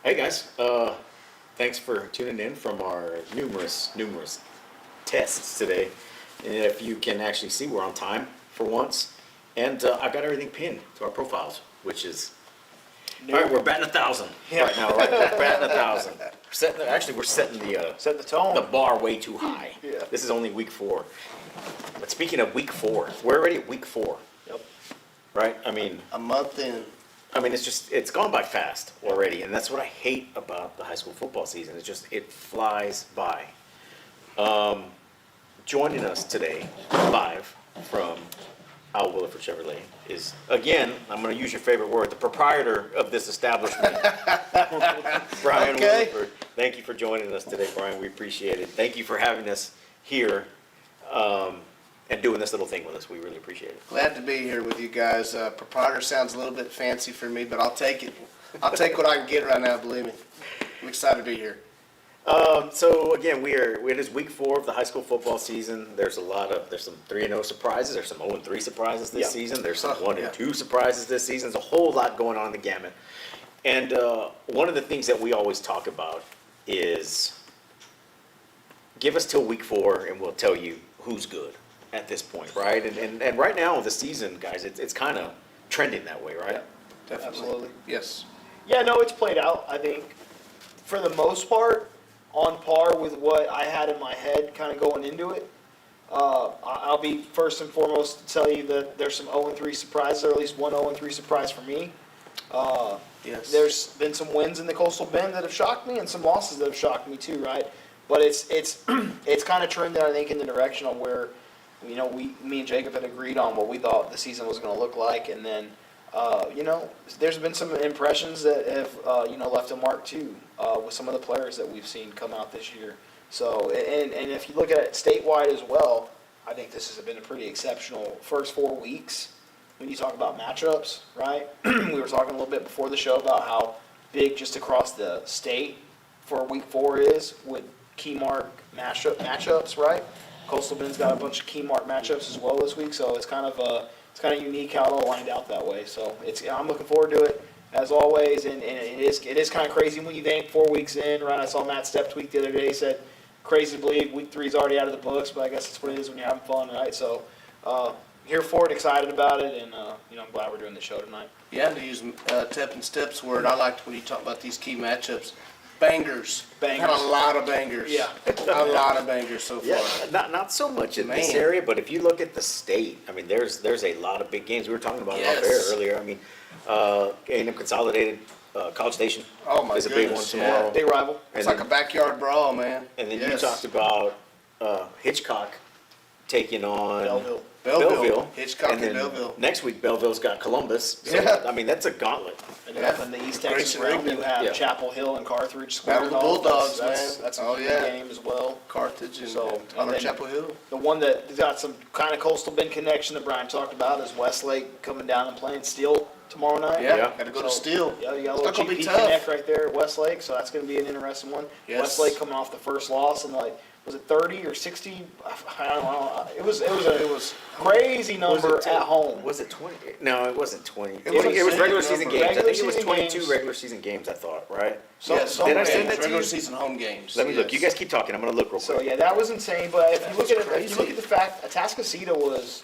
Hey guys, thanks for tuning in from our numerous tests today. And if you can actually see, we're on time for once, and I've got everything pinned to our profiles, which is all right. We're batting 1,000 right now, right? We're batting 1,000. We're setting Set the tone. the bar way too high. Yeah. This is only week 4. But speaking of week 4, we're already at week 4, Yep. right? I mean, A month in. it's gone by fast already, and that's what I hate about the high school football season. It flies by. Joining us today, live from Willeford Chevrolet, is, again, I'm going to use your favorite word, the proprietor of this establishment, Brian Okay. Willeford. Thank you for joining us today, Brian. We appreciate it. Thank you for having us here and doing this little thing with us. We really appreciate it. Glad to be here with you guys. Proprietor sounds a little bit fancy for me, but I'll take it. I'll take what I can get right now, believe me. I'm excited to be here. So again, it is week 4 of the high school football season. There's some 3-0 surprises. There's some 0-3 surprises this Yeah. season. There's some Oh, 1-2 surprises this season. There's a whole lot going on in the gamut. And one of the things that we always talk about is give us till week 4 and we'll tell you who's good at this point, right? And right now in the season, guys, it's kind of trending that way, right? Definitely. Absolutely. Yes. Yeah, no, it's played out, I think, for the most part, on par with what I had in my head kind of going into it. I'll be first and foremost to tell you that there's some 0-3 surprises, or at least one 0-3 surprise for me. Yes. There's been some wins in the Coastal Bend that have shocked me, and some losses that have shocked me too, right? But it's kind of trended, I think, in the direction on where, me and Jacob had agreed on what we thought the season was going to look like, and then, there's been some impressions that have, left a mark too, with some of the players that we've seen come out this year. So, and if you look at it statewide as well, I think this has been a pretty exceptional first 4 weeks. When you talk about matchups, right? We were talking a little bit before the show about how big just across the state for week 4 is with key mark matchups, right? Coastal Bend's got a bunch of key mark matchups as well this week, so it's kind of unique how it all lined out that way. So I'm looking forward to it as always, and it is kind of crazy when you think 4 weeks in, right? I saw Matt Step tweet the other day, he said crazy to believe week 3 is already out of the books, but I guess that's what it is when you're having fun, right? So here for it, excited about it, and I'm glad we're doing the show tonight. Yeah, to use Tep and Step's word, I liked when you talk about these key matchups. Bangers. Bangers. Had a lot of bangers. Yeah. A lot of bangers so far. Yeah, not so much in this Man. area, but if you look at the state, I mean, there's a lot of big games. We were talking about it off Yes. air earlier. I mean, A&M Consolidated, College Station Oh my is a big one goodness, tomorrow. Big rival. It's And like a backyard brawl, man. And then you Yes. talked about Hitchcock taking on Belleville. Belleville. Hitchcock and and then Belleville. Next week, Belleville's got Columbus. So, Yeah. I mean, that's a gauntlet. And Yeah. up in the East Texas Grayson realm, you Rigdon. have Yeah. Chapel Hill and Carthage squaring Battle of the off. Bulldogs, That's man. a Oh, big yeah. game as well. Carthage and So, Honor and then- Chapel Hill. The one that's got some kind of Coastal Bend connection that Brian talked about is Westlake coming down and playing Steel tomorrow night. Yeah, Yeah. got to go to So, Steel. Yeah, you got a It's little not gonna be GP tough. connect right there at Westlake, so that's going to be an interesting one. Yes. Westlake coming off the first loss and was it 30 or 60? I don't know. It was a crazy number Was it at home. Was it 20? No, it wasn't 20. It was a It was regular single season number. games. I think it was Regular 22 season regular season games, I thought, right? So- Yes, some Did I home send games, that to regular you? season home games. Let me look. Yes. You guys keep talking. I'm going to look real quick. So yeah, that was insane. But if you look at it, if you look crazy. at the fact, Atascocita was,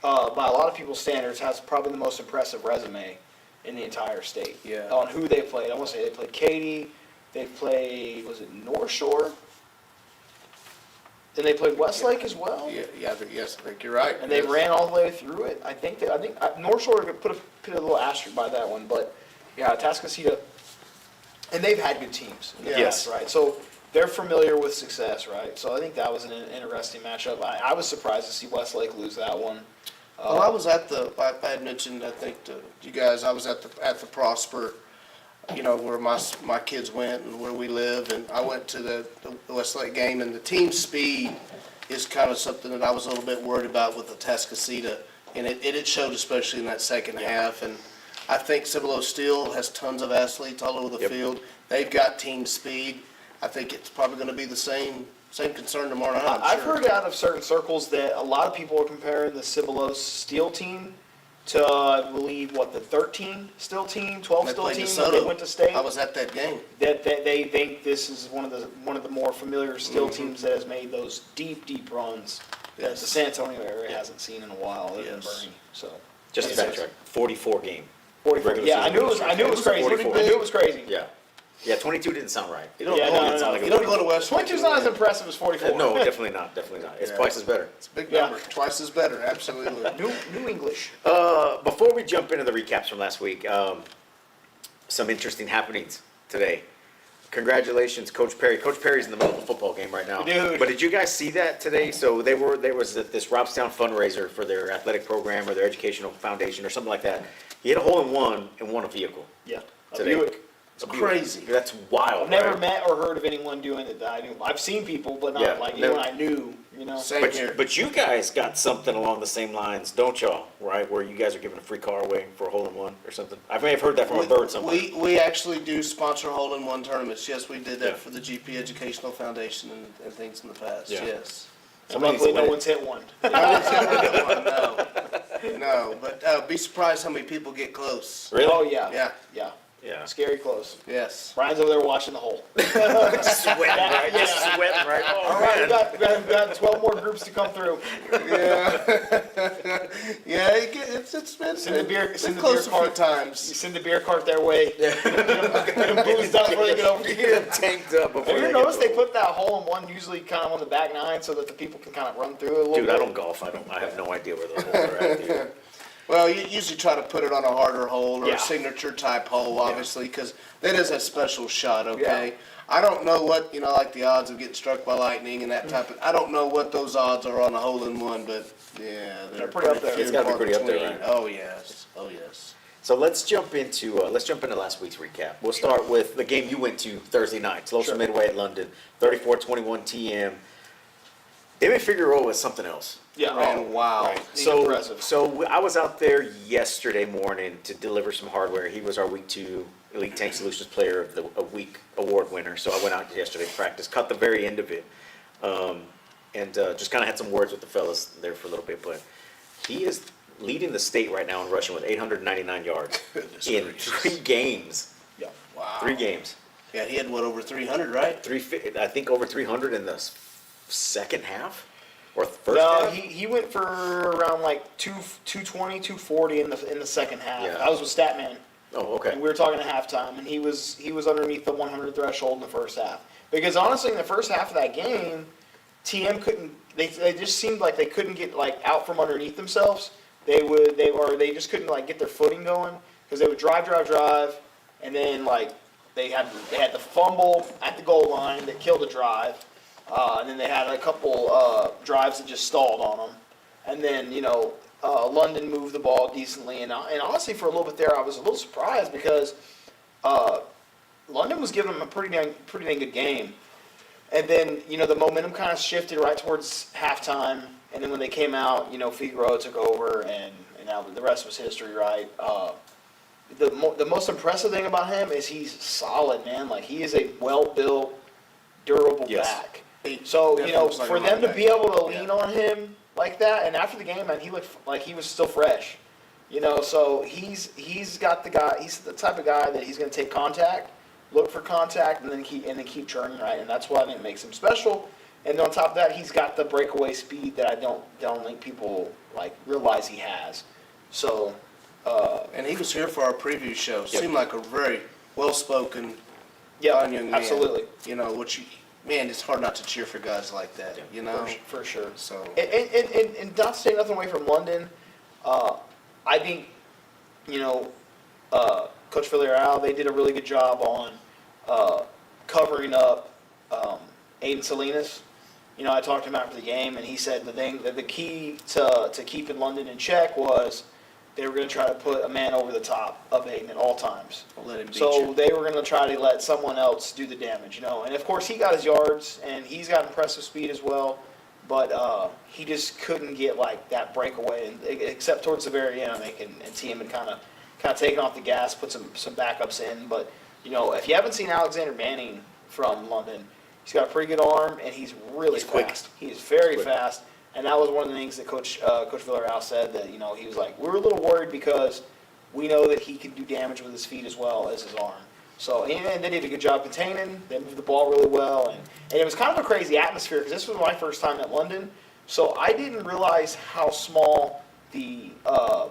by a lot of people's standards, has probably the most impressive resume in the entire state. Yeah. On who they played. I want to say they played Katy. They played, was it North Shore? Then they played Westlake as well. Yes, I think you're right. And they Yes. ran all the way through it. I think North Shore could put a little asterisk by that one, but yeah, Atascocita, and they've had good teams. in the Yes. past, right. So they're familiar with success, right? So I think that was an interesting matchup. I was surprised to see Westlake lose that one. Well, I was at I had mentioned, I think, to you guys, I was at the Prosper, where my kids went and where we live, and I went to the Westlake game, and the team speed is kind of something that I was a little bit worried about with the Atascocita, and it showed especially in that second half, and I think Cibolo Steel has tons of athletes all over the Yep. field. They've got team speed. I think it's probably going to be the same concern tomorrow night, I'm I've sure. heard out of certain circles that a lot of people are comparing the Cibolo Steel team to, I believe, the 13 still team, 12 They still played team DeSoto. when they went to state. I was at that game. That they think this is one of the more familiar still teams that has made those deep runs that the San Antonio area hasn't seen in a while, other than Bernie. So Just to backtrack, 44 game. 44. Regular Yeah, I season knew it was crazy. 44. I knew it was crazy. Yeah, 22 didn't sound right. It You don't Yeah, go- no, didn't sound like You it don't was go to West. 22 is not as impressive as 44. No, definitely not. It's Yeah. twice as better. It's a big Yeah. number, twice as better, absolutely. New English. Before we jump into the recaps from last week, some interesting happenings today. Congratulations, Coach Perry. Coach Perry's in the middle of a football game right now. Dude. But did you guys see that today? So there was this Robstown fundraiser for their athletic program or their educational foundation or something like that. He hit a hole in one and won a vehicle. Yeah. Today. Buick. It's crazy. That's wild. I've never right? met or heard of anyone doing it that I knew. I've seen people, but not Yeah, like never- anyone I knew. You know. Same here. But you guys got something along the same lines, don't y'all? Right, where you guys are giving a free car away for a hole in one or something. I may have heard that from a bird somewhere. We actually do sponsor hole-in-one tournaments. Yes, we did Yeah. that for the GP Educational Foundation and things in the past, Yeah. yes. And luckily, no Somebody's- one's hit one. No, but be surprised how many people get close. Really? Oh yeah. Yeah. Yeah. Yeah. Scary close. Yes. Brian's over there watching the hole. Sweating, right? Just Yeah. sweating, right? Oh, All right, man. we got 12 more groups to come through. Yeah, it's been, Send the beer- it's send been the beer close a few cart. You times. send the beer cart their way. Get them boozed up before they get over Get here. them tanked up before Have you they noticed get they put that hole in one usually kind of on the back nine so that the people can kind of run through it a little Dude, bit? I don't golf. I have no idea where those holes are at, dude. Well, you usually try to put it on a harder hole or Yeah. a signature type hole, obviously, because that is a special shot, okay? Yeah. I don't know what, like the odds of getting struck by lightning and that type of, I don't know what those odds are on a hole in one, but yeah, they're pretty up there. few It's gotta be and far pretty up there, between. right? Oh, yes, oh, yes. So let's jump into last week's recap. We'll start with the game you went to Thursday night, Tolosa Sure. Midway at London, 34-21 TM. David Figueroa was something else. Yeah. Man, wow. Right. He's impressive. So I was out there yesterday morning to deliver some hardware. He was our week 2 Elite Tank Solutions Player of the Week award winner. So I went out yesterday to practice, caught the very end of it, and just kind of had some words with the fellas there for a little bit. But he is leading the state right now in rushing with 899 yards Goodness in gracious. 3 games. Yeah. Wow. 3 games. Yeah, he had what, over 300, right? I think over 300 in the second half or first No, half. he went for around like 220, 240 in the second half. Yeah. That was with Statman. Oh, okay. And we were talking at halftime, and he was underneath the 100 threshold in the first half. Because honestly, in the first half of that game, TM couldn't. They just seemed like they couldn't get like out from underneath themselves. They just couldn't like get their footing going because they would drive, and then like they had the fumble at the goal line that killed the drive, and then they had a couple drives that just stalled on them, and then London moved the ball decently, and honestly for a little bit there I was a little surprised because London was giving them a pretty dang good game, and then the momentum kind of shifted right towards halftime, and then when they came out, Figueroa took over, and now the rest was history, right? The most impressive thing about him is he's solid, man. Like he is a well-built, durable Yes. back. He So definitely looks like for a them to running be back. able to Yeah. lean on him like that, and after the game, man, he looked like he was still fresh. So he's got the guy. He's the type of guy that he's going to take contact, look for contact, and then keep churning, right? And that's what I think makes him special. And on top of that, he's got the breakaway speed that I don't think people like realize he has. So. And he was here for our preview show. Yep. Seemed like a very well-spoken, Yeah, fine young man. absolutely. Man, it's hard not to cheer for guys like that, For sure. So, And not to take nothing away from London, I think, Coach Villarreal, they did a really good job on covering up Aiden Salinas. I talked to him after the game, and he said the key to keeping London in check was they were going to try to put a man over the top of Aiden at all times. let him beat So you. they were going to try to let someone else do the damage, And of course, he got his yards, and he's got impressive speed as well. But he just couldn't get like that breakaway, except towards the very end. I think, and TM had kind of taken off the gas, put some backups in. But if you haven't seen Alexander Manning from London, he's got a pretty good arm, and he's really He's quick. fast. He's very Quick. fast. And that was one of the things that Coach Villarreal said, that, you know, he was like, we're a little worried because we know that he can do damage with his feet as well as his arm. So, and they did a good job containing. They moved the ball really well. And it was kind of a crazy atmosphere because this was my first time at London. So I didn't realize how small the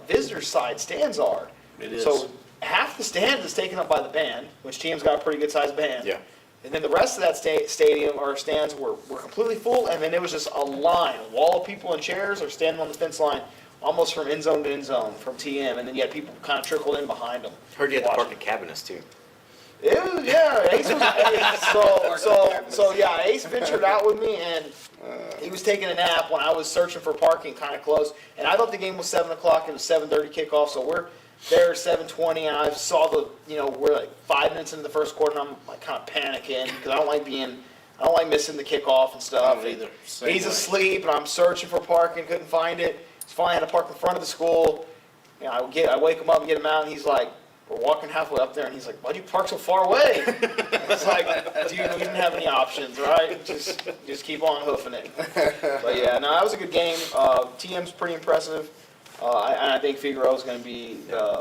visitor side stands are. It is. So half the stand is taken up by the band, which TM's got a pretty good sized band. Yeah. And then the rest of that stadium or stands were completely full, and then it was just a line, a wall of people in chairs or standing on the fence line, almost from end zone to end zone from TM, and then you had people kind of trickled in behind them. Heard you had to park watching. the cabinets too. It was, yeah, Ace was, so yeah, Ace ventured out with me, and he was taking a nap when I was searching for parking kind of close, and I thought the game was 7 o'clock, it was 7:30 kickoff, so we're there 7:20, and I saw we're like 5 minutes into the first quarter, and I'm like kind of panicking, because I don't like missing the kickoff and stuff. I don't either. Same He's way. asleep, and I'm searching for parking, couldn't find it, so finally I had to park in front of the school. You know, I wake him up and get him out, and he's like, we're walking halfway up there, and he's like, why'd you park so far away? It's like, dude, we didn't have any options, right? Just keep on hoofing it. But yeah, no, that was a good game. TM's pretty impressive. And I think Figueroa's going to be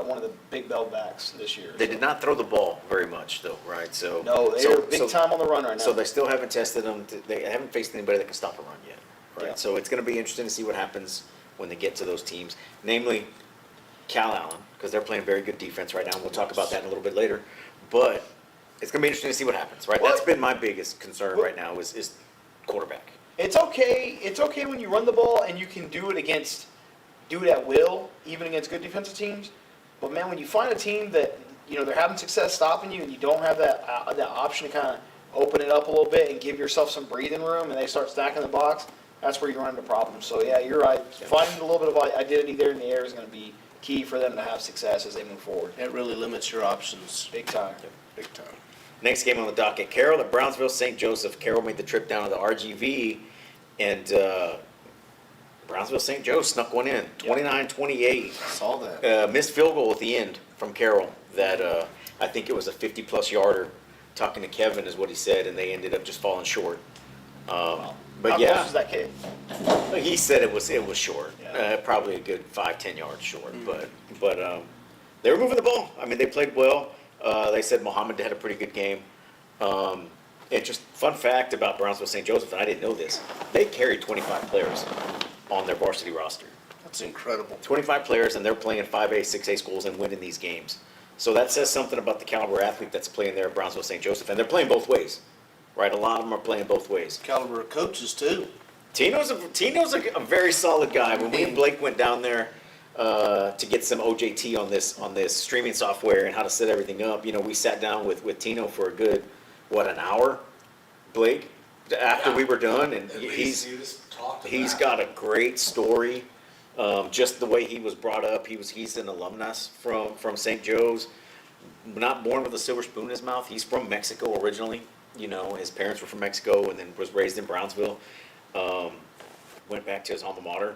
one of the big bell backs this year. They did not throw the ball very much though, right? So No, they're big time on the run right now. So they still haven't tested them. They haven't faced anybody that can stop a run yet, right? Yeah. So it's going to be interesting to see what happens when they get to those teams, namely Cal Allen, because they're playing very good defense right now. And we'll talk about that in a little bit later. But it's going to be interesting to see what happens, right? Well, That's been my biggest concern right now is quarterback. It's okay. It's okay when you run the ball and you can do it at will, even against good defensive teams. But man, when you find a team that, you know, they're having success stopping you, and you don't have that option to kind of open it up a little bit and give yourself some breathing room, and they start stacking the box, that's where you run into problems. So yeah, you're right. Finding a little bit of identity there in the air is going to be key for them to have success as they move forward. It really limits your options, Big time. big time. Next game on the docket, Carroll at Brownsville St. Joseph. Carroll made the trip down to the RGV, and Brownsville St. Joe snuck one in, 29-28. Saw that. Missed field goal at the end from Carroll that I think it was a 50-plus yarder. Talking to Kevin is what he said, and they ended up just falling short. But How yeah, close was that kid? he said it was short, Yeah. probably a good 5-10 yards short. But they were moving the ball. I mean, they played well. They said Mohammed had a pretty good game. And just fun fact about Brownsville St. Joseph, and I didn't know this, they carried 25 players on their varsity roster. That's incredible. 25 players, and they're playing 5A, 6A schools and winning these games. So that says something about the caliber athlete that's playing there at Brownsville St. Joseph, and they're playing both ways, right? A lot of them are playing both ways. Caliber of coaches too. Tino's a very solid guy. When we and Blake went down there to get some OJT on this streaming software and how to set everything up, you know, we sat down with Tino for a good, an hour, Blake, after we were done, and he's got a great story. Just the way he was brought up, he's an alumnus from St. Joe's, not born with a silver spoon in his mouth. He's from Mexico originally. You know, his parents were from Mexico, and then was raised in Brownsville. Went back to his alma mater,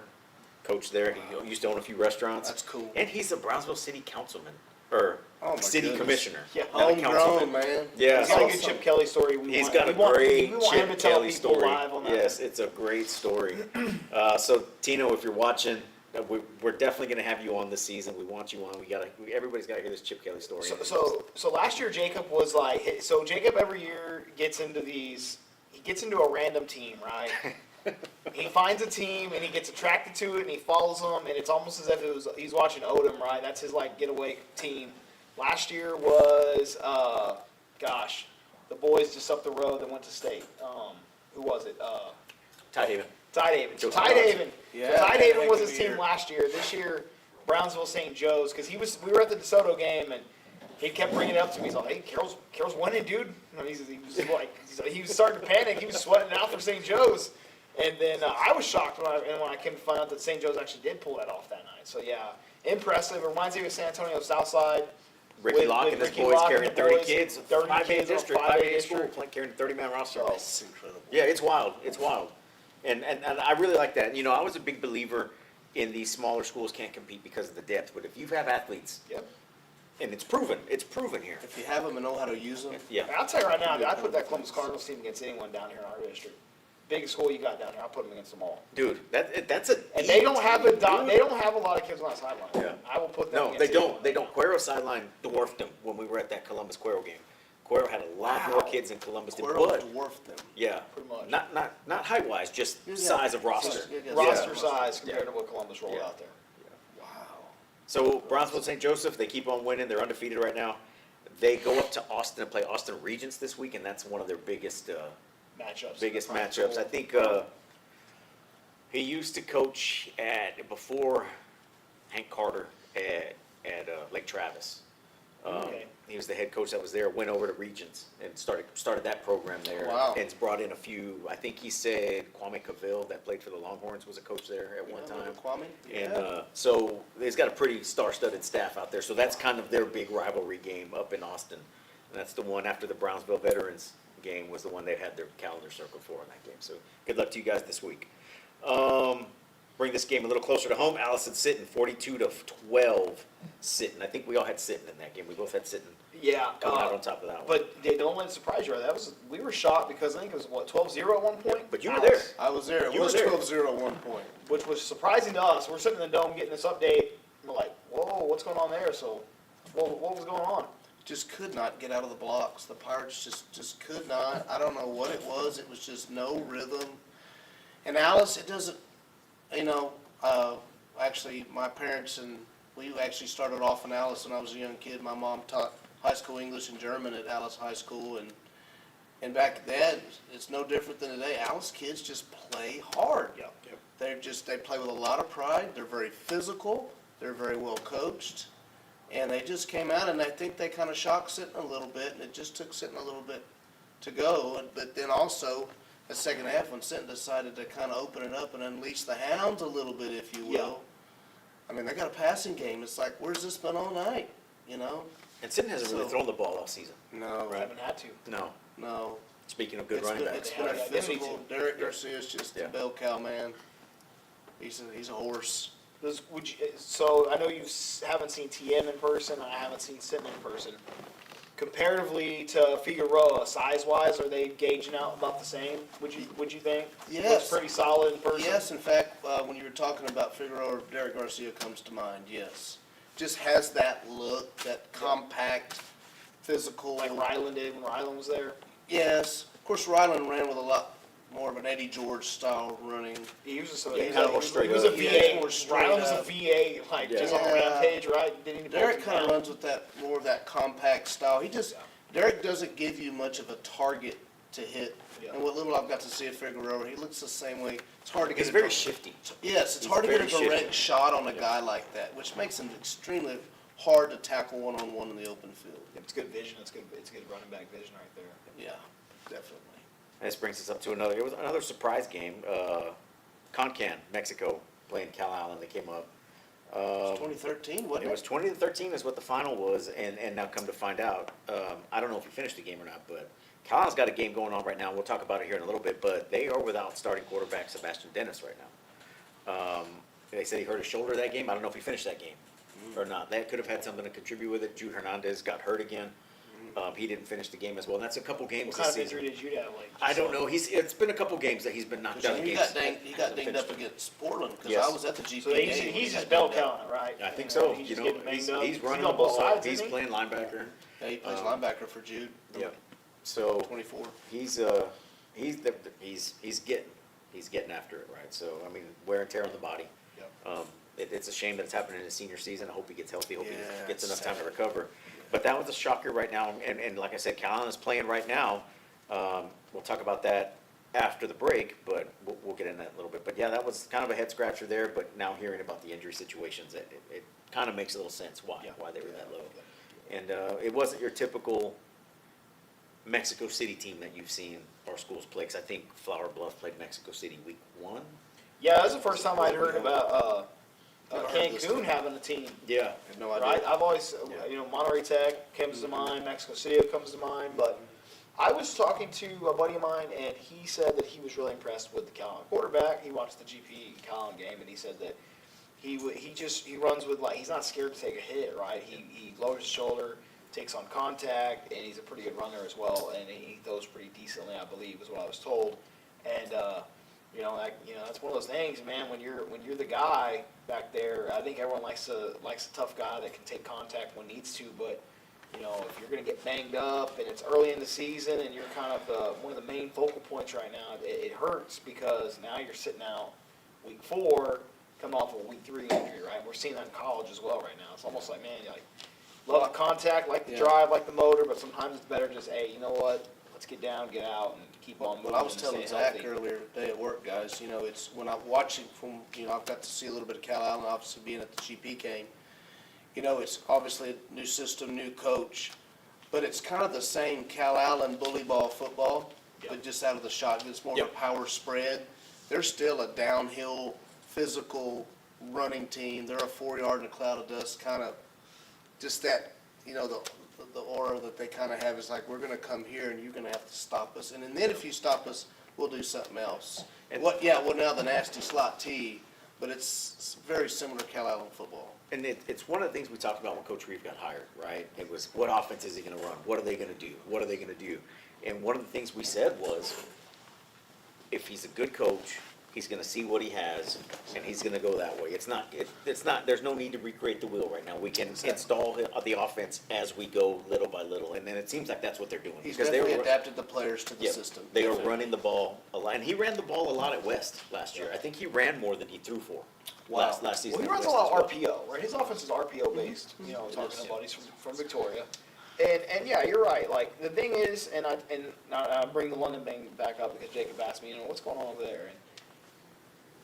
coached there. He used to own a few restaurants. That's cool. And he's a Brownsville city councilman or Oh, my city goodness. commissioner. Yeah. not a Homegrown, councilman. man. Yeah, He's got a so- good Chip Kelly story. He's got a great we want him to Chip tell Kelly people story. live on that. Yes, it's a great story. So Tino, if you're watching, we're definitely going to have you on this season. We want you on. Everybody's got to hear this Chip Kelly story. So last year Jacob was like, so Jacob every year gets into a random team, right? He finds a team and he gets attracted to it and he follows them, and it's almost as if he's watching Odom, right? That's his like getaway team. Last year was the boys just up the road that went to state. Who was it? Tidehaven. Tidehaven. Joe Tidehaven. Yeah, So Tidehaven was his good team year. last year. This year, Brownsville St. Joe's, because we were at the DeSoto game and he kept bringing it up to me. He's like, "Hey, Carroll's winning, dude." And he was starting to panic. He was sweating out for St. Joe's, and then I was shocked when I came to find out that St. Joe's actually did pull that off that night. So yeah, impressive. It reminds me of San Antonio Southside. Ricky with Locke and his Ricky boys Locke carrying and the 30 boys, kids. 30 5A kids on district, 5A 5A school, district. carrying 30-man roster. That's incredible. Yeah, it's wild. It's wild. And I really like that. You know, I was a big believer in these smaller schools can't compete because of the depth. But if you have athletes, Yep. and it's proven here. If you have them and know how to use them, Yeah. I'll tell you right now, I'd put that Columbus Cardinals team against anyone down here in our district. biggest school you got down here, I'll put them against them all. Dude, that's a. And they don't have a dude. they don't have a lot of kids on that sideline. Yeah. I will put them. No, against they anyone. don't. They don't. Cuero sideline dwarfed them when we were at that Columbus Cuero game. Cuero had a lot more kids in Columbus did, Cuero but dwarfed them. yeah, Pretty much. not height wise, just Yeah. size of roster. Yeah. Roster Yeah. size compared to what Columbus rolled Yeah. out there. Wow. So Brownsville St. Joseph, they keep on winning. They're undefeated right now. They go up to Austin and play Austin Regents this week, and that's one of their biggest Matchups. matchups. I think he used to coach before Hank Carter at Lake Travis. Okay. He was the head coach that was there. Went over to Regents and started that program there. Wow. And brought in a few. I think he said Kwame Cavill that played for the Longhorns was a coach there at one time. Kwame? And so he's got a pretty star-studded staff out there. So that's kind of their big rivalry game up in Austin. And that's the one after the Brownsville Veterans game was the one they had their calendar circled for in that game. So good luck to you guys this week. Bring this game a little closer to home. Allison Sitton, 42-12 Sitton. I think we all had Sitton in that game. We both had Sitton Yeah. coming out on top of that one. But don't let it surprise you. We were shocked because I think it was 12-0 at one point. But you were there. I was there. It You was were there. 12-0 at one point. Which was surprising to us. We're sitting in the dome getting this update. We're like, whoa, what's going on there? So, what was going on? Just could not get out of the blocks. The Pirates just could not. I don't know what it was. It was just no rhythm. And Alice, it doesn't, actually, my parents and we actually started off in Alice when I was a young kid. My mom taught high school English and German at Alice High School, and back then, it's no different than today. Alice kids just play hard. Yep. They play with a lot of pride. They're very physical. They're very well coached. And they just came out, and I think they kind of shocked Sitton a little bit, and it just took Sitton a little bit to go. But then also, the second half, when Sitton decided to kind of open it up and unleash the hounds a little bit, if you will. Yeah. I mean, they got a passing game. It's like, where's this been all night, And Sitton hasn't really So- thrown the ball all season. No, I haven't had to. No. Speaking of good It's running been, backs. it's been a Yeah, they need physical. to. Derek Garcia's just Yeah. a bell cow, man. He's a horse. So I know you haven't seen TM in person. I haven't seen Sitton in person. Comparatively to Figueroa, size-wise, are they gauging out about the same? Would you think? Yes. Looks pretty solid in person. Yes, in fact, when you were talking about Figueroa, Derek Garcia comes to mind, yes. Just has that look, that compact, physical. Like Ryland did when Ryland was there. Yes. Of course, Ryland ran with a lot more of an Eddie George style running. He was Yeah, he's a little straight he was a up. VA. More straight Ryland was a up. VA, like just on a Yeah. rampage, right? Didn't even Derek poke kind him of down. runs with that, more of that compact style. Derek doesn't give you much of a target to hit. Yeah. And what little I've got to see of Figueroa, he looks the same way. It's hard to get He's a very direct- shifty. Yes, it's He's hard to get a very direct shifty. shot on a guy like that, which makes him extremely hard to tackle one-on-one in the open field. It's good vision. It's good running back vision right there. Yeah, definitely. This brings us up to it was another surprise game. Concan, Mexico, playing Cal Allen. They came up. It was 2013, wasn't It it? was 20-13 is what the final was, and now come to find out, I don't know if we finished the game or not, but Cal Allen's got a game going on right now. We'll talk about it here in a little bit, but they are without starting quarterback Sebastian Dennis right now. They said he hurt his shoulder that game. I don't know if he finished that game or not. That could have had something to contribute with it. Jude Hernandez got hurt again. He didn't finish the game as well. And that's a couple games What this kind of season. injury did you have? Like, I don't know. It's been a couple games that he's been knocked out of He games. got dinged up against Portland, because Yes. I was at the GP So game. he's when he just got bell dinged up. counting, right? I think so. He's You just know, getting banged he's up. running on the both ball. sides, He's isn't he? playing linebacker. Yeah, he plays linebacker for Jude. Yep. So 24. he's getting after it, right? So I mean, wear and tear on the body. Yep. It's a shame that it's happening in his senior season. I hope he gets healthy. I hope he Yeah, gets enough time to sad. recover. But that was a shocker right now. And like I said, Cal Allen is playing right now. We'll talk about that after the break, but we'll get into that in a little bit. But yeah, that was kind of a head scratcher there. But now hearing about the injury situations, it kind of makes a little sense why they were that low. And it wasn't your typical Mexico City team that you've seen our schools play. 'Cause I think Flower Bluff played Mexico City week 1. Yeah, that was the first time I'd heard about Never heard this Cancun team. having a team. Yeah. I have no idea. Right? I've always, Yeah. Monterey Tech comes to mind, Mexico City comes to mind, but I was talking to a buddy of mine, and he said that he was really impressed with the Cal Allen quarterback. He watched the GP Cal Allen game, and he said that he runs with, like, he's not scared to take a hit, right? He lowers his shoulder, takes on contact, and he's a pretty good runner as well, and he throws pretty decently, I believe, is what I was told. And that's one of those things, man. When you're the guy back there, I think everyone likes a tough guy that can take contact when needs to. But if you're going to get banged up and it's early in the season and you're kind of one of the main focal points right now, it hurts because now you're sitting out week 4, coming off a week 3 injury, right? We're seeing that in college as well right now. It's almost like, man, you love the contact, like the drive, like the motor, but sometimes it's better just, hey, you know what? Let's get down, get out, and keep on moving. Well, I was and telling stay Zach healthy. earlier today at work, guys, it's when I'm watching from, I've got to see a little bit of Cal Allen, obviously being at the GP game. It's obviously a new system, new coach, but it's kind of the same Cal Allen bully ball football, but just out of the shotgun. It's more of a power spread. They're still a downhill, physical running team. They're a 4-yard in a cloud of dust, kind of just that, the aura that they kind of have is like, we're going to come here and you're going to have to stop us. And then if you stop us, we'll do something else. And now the nasty slot T, but it's very similar to Cal Allen football. And it's one of the things we talked about when Coach Reeve got hired, right? It was, what offense is he going to run? What are they going to do? What are they going to do? And one of the things we said was, if he's a good coach, he's going to see what he has, and he's going to go that way. It's not. There's no need to recreate the wheel right now. We can install the offense as we go, little by little, and then it seems like that's what they're doing. He's because definitely adapted the players to the system. They are running the ball a lot, and he ran the ball a lot at West last year. I think he ran more than he threw for. Last season. Well, he runs a lot of RPO, right? His offense is RPO based. Talking about he's from Victoria, and yeah, you're right. Like the thing is, and I bring the London thing back up because Jacob asked me, what's going on over there. And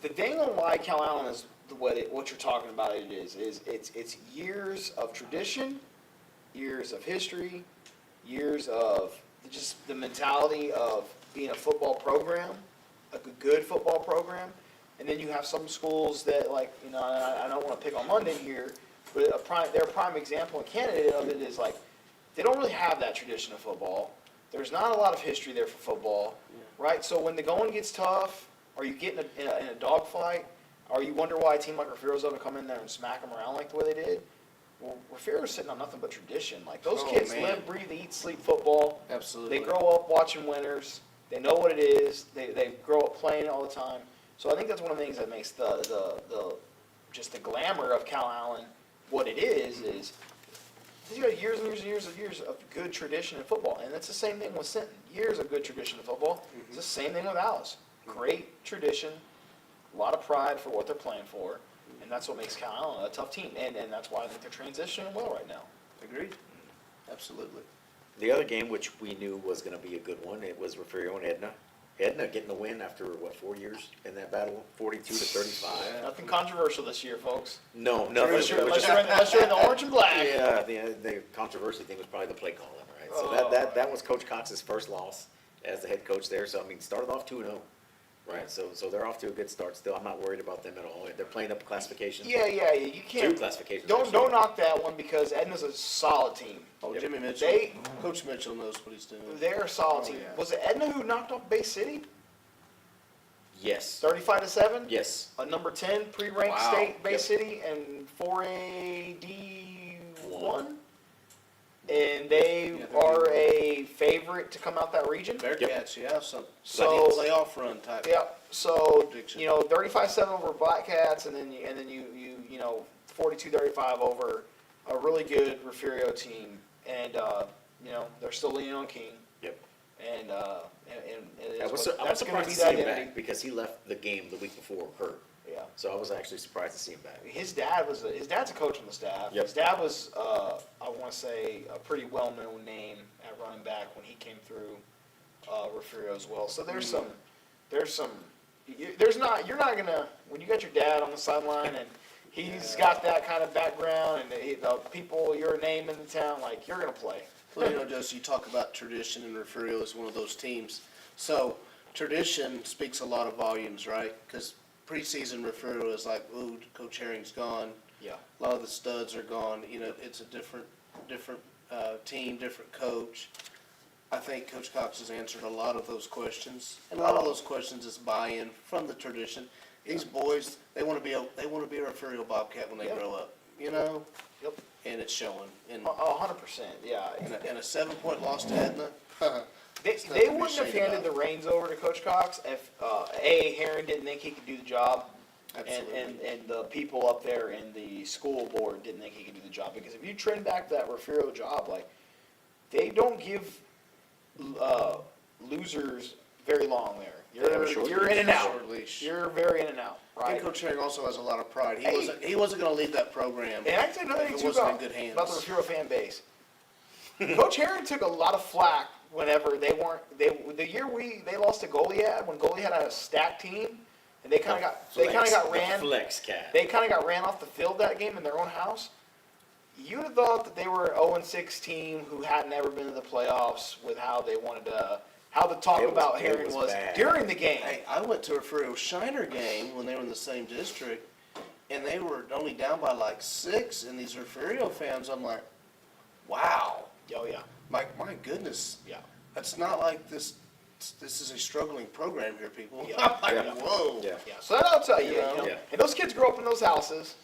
the thing on why Cal Allen is what you're talking about is it's years of tradition, years of history, years of just the mentality of being a football program, a good football program. And then you have some schools that, I don't want to pick on London here, but their prime example and candidate of it is they don't really have that tradition of football. There's not a lot of history there for football, right? So when the going gets tough, or you get in a dogfight, or you wonder why a team like Refugio's going to come in there and smack them around like the way they did, well, Refugio's sitting on nothing but tradition. Those kids live, breathe, eat, sleep football. Absolutely. They grow up watching winners. They know what it is. They grow up playing it all the time. So I think that's one of the things that makes just the glamour of Cal Allen what it is you got years and years and years of good tradition in football. And it's the same thing with Sinton. Years of good tradition in football. It's the same thing with Alice. Great tradition, a lot of pride for what they're playing for, and that's what makes Cal Allen a tough team. And that's why I think they're transitioning well right now. Agreed. Absolutely. The other game, which we knew was going to be a good one, it was Refugio and Edna. Edna getting the win after, 4 years in that battle? 42-35. Nothing controversial this year, folks. No, nothing. Unless you're in the orange and black. Yeah, the controversy thing was probably the play calling, right? So that was Coach Cox's first loss as the head coach there. So, started off 2-0, right? So they're off to a good start still. I'm not worried about them at all. They're playing up classification. Yeah. You can't. 2 classifications. Don't knock that one because Edna's a solid team. Oh, Jimmy Mitchell. Coach Mitchell knows what he's doing. They're a solid team. Yeah. Was it Edna who knocked off Bay City? Yes. 35-7? Yes. A number 10 pre-ranked state, Bay City, and 4A D1. And they are a favorite to come out that region. Bearcats, some So playoff run type. Yeah. So prediction. 35-7 over Black Cats, and then you 42-35 over a really good Refugio team, and they're still leaning on King. Yep. And I was surprised to see him back because he left the game the week before hurt. Yeah. So I was actually surprised to see him back. His dad's a coach on the staff. Yep. His dad was I want to say a pretty well-known name at running back when he came through Refugio as well. So you're not gonna, when you got your dad on the sideline and he's got that kind of background and the people, you're a name in the town, you're gonna play. Well, Joseph, you talk about tradition, and Refugio is one of those teams. So tradition speaks a lot of volumes, right? Because preseason Refugio is like, ooh, Coach Herring's gone. Yeah. A lot of the studs are gone. It's a different team, different coach. I think Coach Cox has answered a lot of those questions, and a lot of those questions is buy-in from the tradition. These boys, they want to be a Refugio Bobcat when they grow up. Yep. And it's showing. And 100%. Yeah. and a 7-point loss to Edna. They nothing to be wouldn't have ashamed handed about. the reins over to Coach Cox if Herron didn't think he could do the job, and the people up there in the school board didn't think he could do the job. Because if you trend back to that Refugio job, like they don't give losers very long there. They have a short You're leash. in and out. Short leash. You're very in and out, And right? Coach Herring also has a lot of pride. Hey. He wasn't going to leave that program. And actually, another if thing it too wasn't in about, good hands. about the Refugio fan base. Coach Herron took a lot of flack whenever they weren't. The year they lost to Goliad, when Goliad had a stacked team, and they kind of got ran. Flex cat. They kind of got ran off the field that game in their own house. You'd have thought that they were an 0-6 team who had never been to the playoffs with how they wanted to, how the talk about Herring was bad. during the game. Hey, I went to a Refugio Shiner game when they were in the same district, and they were only down by like 6, and these Refugio fans, I'm like, wow. Oh yeah, My goodness. yeah. That's not like this is a struggling program here, people. Yeah. I'm like, Yeah. whoa. Yeah. Yeah, so that I'll tell you, You know? you know, Yeah. and those kids grow up in those houses,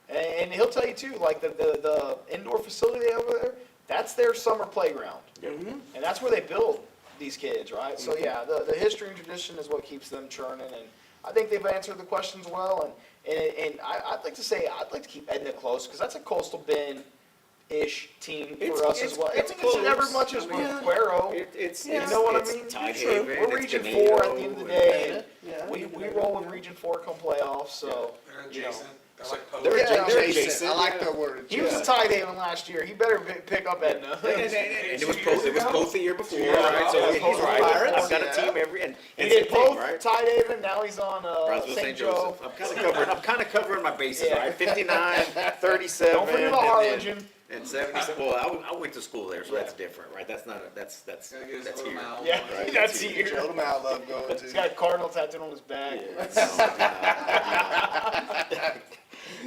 and he'll tell you too, like the indoor facility they have over there, that's their summer playground, Mhm. and that's where they build these kids, right? So yeah, the history and tradition is what keeps them churning, and I think they've answered the questions well, and I'd like to say I'd like to keep Edna close because that's a Coastal Bend-ish team It's- for us it's- as well. it's I mean, it's never close. much as I mean, Cuero. It's You know what I it's mean? Tide True. Haven, We're it's Region Ganado, 4 at the end of the day. and- Yeah, We yeah. roll with Region 4 come playoffs, so. They're you know. adjacent. They're like They're posts. Yeah, They're adjacent. adjacent, I like yeah. that word. He was a adjacent. tight end last year. He better pick up Edna. And it was both the year before, Yeah, right? So yeah, he's both right. Pirates, I've got a yeah. team every and He same did thing, both right? tight end, and now he's on Brownsville St. Joe. I'm kind of covering my bases, Yeah. right? 59, 37, Don't forget about Harlingen. and 77. Well, I went to school there, so Yeah. that's different, right? That's not that's Gotta get his that's little here. mouth. Yeah, Right, that's that's here. Joe DeMal love going He's to. got a cardinal tattooed on his back.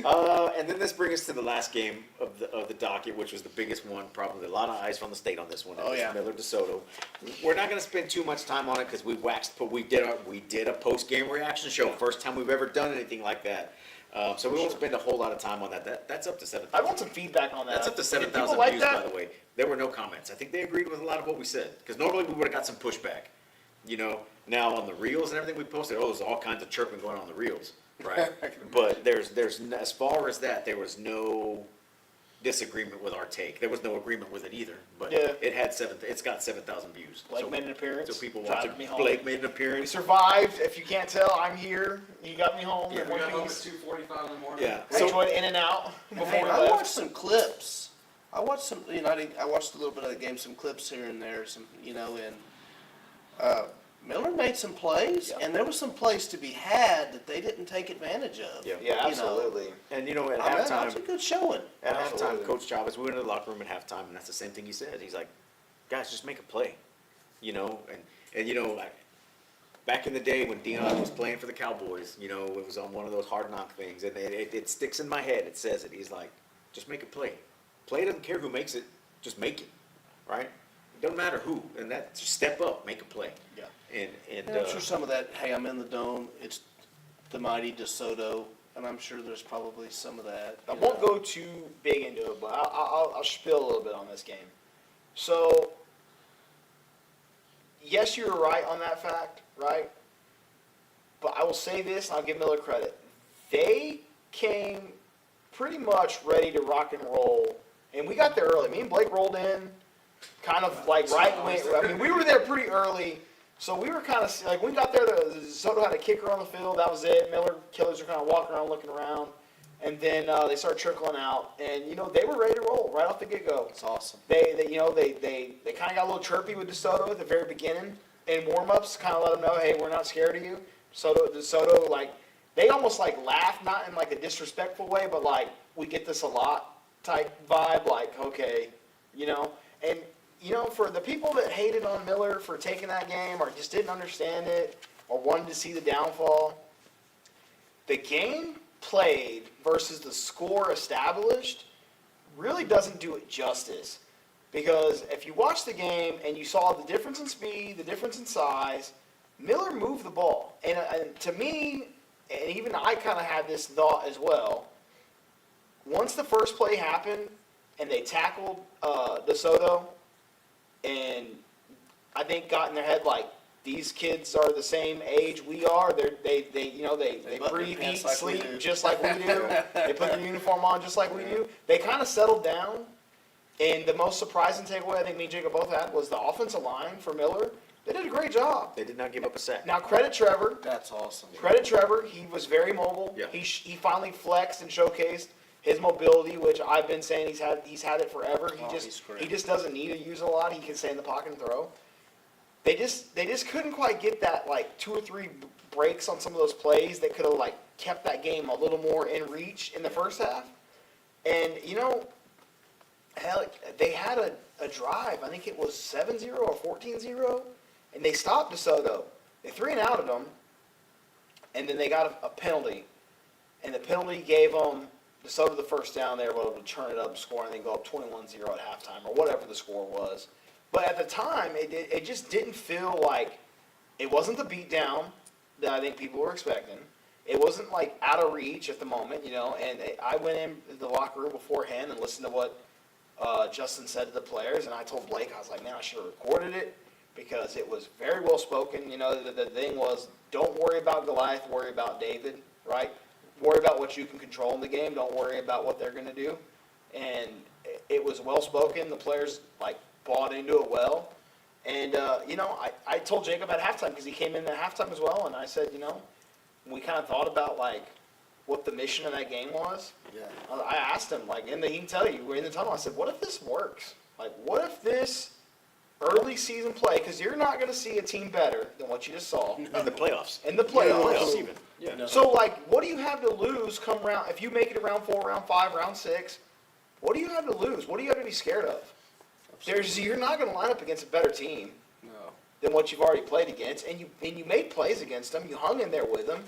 And then this brings us to the last game of the docket, which was the biggest one. Probably a lot of eyes from the state on this one. It Oh, was yeah. Miller DeSoto. We're not going to spend too much time on it because we waxed, but we did a post game reaction show. First time we've ever done anything like that. So we won't spend a whole lot of time on that. That's up to 7,000. I want some feedback on that. That's up to Did 7,000 people like views, that? by the way. There were no comments. I think they agreed with a lot of what we said. Because normally we would have got some pushback. You know, now on the reels and everything we posted, there's all kinds of chirping going on the reels, right? But there's as far as that, there was no disagreement with our take. There was no agreement with it either. But Yeah. it's got 7,000 views. Blake made an appearance. So people Driving watch me it. home. Blake made an We appearance. survived. If you can't tell, I'm here. You got me home Yeah, in We one got home at piece. 2:45 in the morning. Yeah. I So enjoyed In and Out before Hey, we I left. watched some clips. I watched some, I watched a little bit of the game, some clips here and there, and Miller made some plays, Yeah. and there was some plays to be had that they didn't take advantage of. Yeah. Yeah, You know. absolutely. and you know, at I mean, halftime, that's a good showing. At Absolutely. halftime, Coach Chavez, we went into the locker room at halftime, and that's the same thing he said. He's like, guys, just make a play. You know, and you know, like, back in the day when Dion was playing for the Cowboys, you know, it was on one of those hard knock things, and it sticks in my head. It says it. He's like, just make a play. Play doesn't care who makes it, just make it, right? It doesn't matter who, and that just step up, make a play. Yeah. And And I'm sure some of that, hey, I'm in the dome, it's the mighty DeSoto, and I'm sure there's probably some of that. I you won't know. go too big into it, but I'll spill a little bit on this game. So, yes, you were right on that fact, right? But I will say this, and I'll give Miller credit. They came pretty much ready to rock and roll, and we got there early. Me and Blake rolled in, kind of like right when, I mean, we were there pretty early, so we were kind of, like, when we got there, the Soto had a kicker on the field, that was it. Miller Killers were kind of walking around, looking around, and then they started trickling out, and, you know, they were ready to roll right off the get-go. It's awesome. They kind of got a little chirpy with DeSoto at the very beginning in warm-ups, kind of let them know, hey, we're not scared of you. DeSoto, like, they almost like laughed, not in like a disrespectful way, but like, we get this a lot type vibe, like, okay, you know. And, you know, for the people that hated on Miller for taking that game or just didn't understand it or wanted to see the downfall, the game played versus the score established really doesn't do it justice. Because if you watch the game and you saw the difference in speed, the difference in size, Miller moved the ball. And to me, and even I kind of had this thought as well, once the first play happened and they tackled DeSoto, and I think, got in their head like, these kids are the same age we are. They button breathe, their eat, pants like we sleep do. just like we do. They put their uniform on just like we do. They kind of settled down. And the most surprising takeaway I think me and Jacob both had was the offensive line for Miller. They did a great job. They did not give up a sack. Now credit Trevor. That's awesome. Credit Trevor. He was very mobile. Yeah. He finally flexed and showcased his mobility, which I've been saying he's had it forever. He's great. He just doesn't need to use it a lot. He can stay in the pocket and throw. They just couldn't quite get that, like, 2 or 3 breaks on some of those plays that could have, like, kept that game a little more in reach in the first half. And, hell, they had a drive. I think it was 7-0 or 14-0, and they stopped DeSoto. They 3-and-outed them, and then they got a penalty. And the penalty gave them DeSoto the first down. They were able to turn it up and score, and then go up 21-0 at halftime, or whatever the score was. But at the time, it just didn't feel like, it wasn't the beatdown that I think people were expecting. It wasn't like out of reach at the moment, and I went in the locker room beforehand and listened to what Justin said to the players, and I told Blake, I was like, man, I should have recorded it because it was very well spoken. The thing was, don't worry about Goliath, worry about David, right? Worry about what you can control in the game. Don't worry about what they're going to do. And it was well spoken. The players, bought into it well. And, I told Jacob at halftime, because he came in at halftime as well, and I said, we kind of thought about, what the mission of that game was. Yeah. I asked him, he can tell you, we're in the tunnel, I said, what if this works? What if this early season play, because you're not going to see a team better than what you just saw. In the playoffs. In the playoffs. Playoffs even. Yeah. No. So, what do you have to lose come round, if you make it to round 4, round 5, round 6, what do you have to lose? What do you have to be scared of? You're not going to line up against a better team No. than what you've already played against, and you made plays against them. You hung in there with them.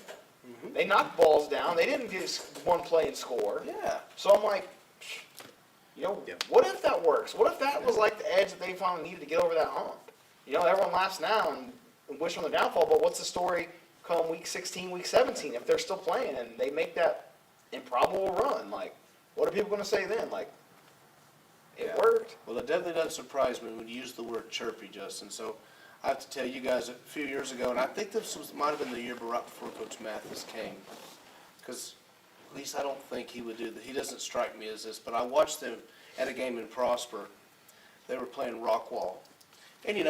Mm-hmm. They knocked balls down. They didn't just one play and score. Yeah. So I'm like, what if that works? What if that was like the edge that they finally needed to get over that hump? Everyone laughs now and wish on the downfall, but what's the story come week 16, week 17 if they're still playing and they make that improbable run? What are people going to say then? It Yeah. worked. Well, it definitely doesn't surprise me when you use the word chirpy, Justin. So I have to tell you guys, a few years ago, and I think might have been the year right before Coach Mathis came, because at least I don't think he would do that. He doesn't strike me as this, but I watched them at a game in Prosper. They were playing Rockwall. And,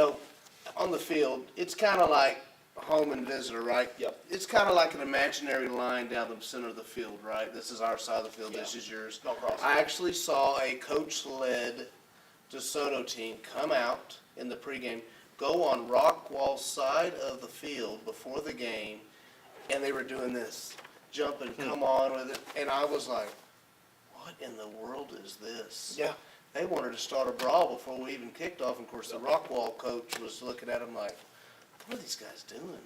on the field, it's kind of like home and visitor, right? Yep. It's kind of like an imaginary line down the center of the field, right? This is our side of the field, Yeah. this is yours. No cross. I actually saw a coach-led DeSoto team come out in the pregame, go on Rockwall's side of the field before the game, and they were doing this, jumping, come on with it, and I was like, what in the world is this? Yeah. They wanted to start a brawl before we even kicked off, and of course, the Rockwall coach was looking at them like, what are these guys doing?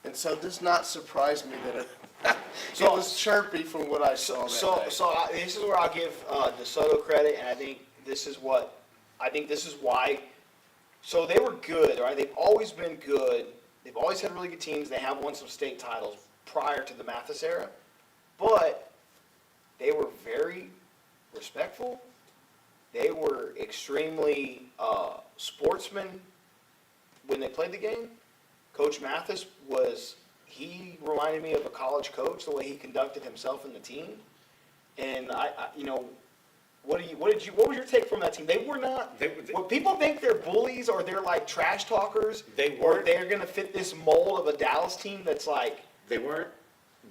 And so it does not surprise me that it was chirpy from what I saw that day. This is where I'll give DeSoto credit, and I think this is why. So they were good, right? They've always been good. They've always had really good teams. They have won some state titles prior to the Mathis era, but they were very respectful. They were extremely sportsmen when they played the game. Coach Mathis he reminded me of a college coach, the way he conducted himself in the team. And what was your take from that team? They were not. When people think they're bullies or they're like trash talkers, or they're going to fit this mold of a Dallas team that's like. They weren't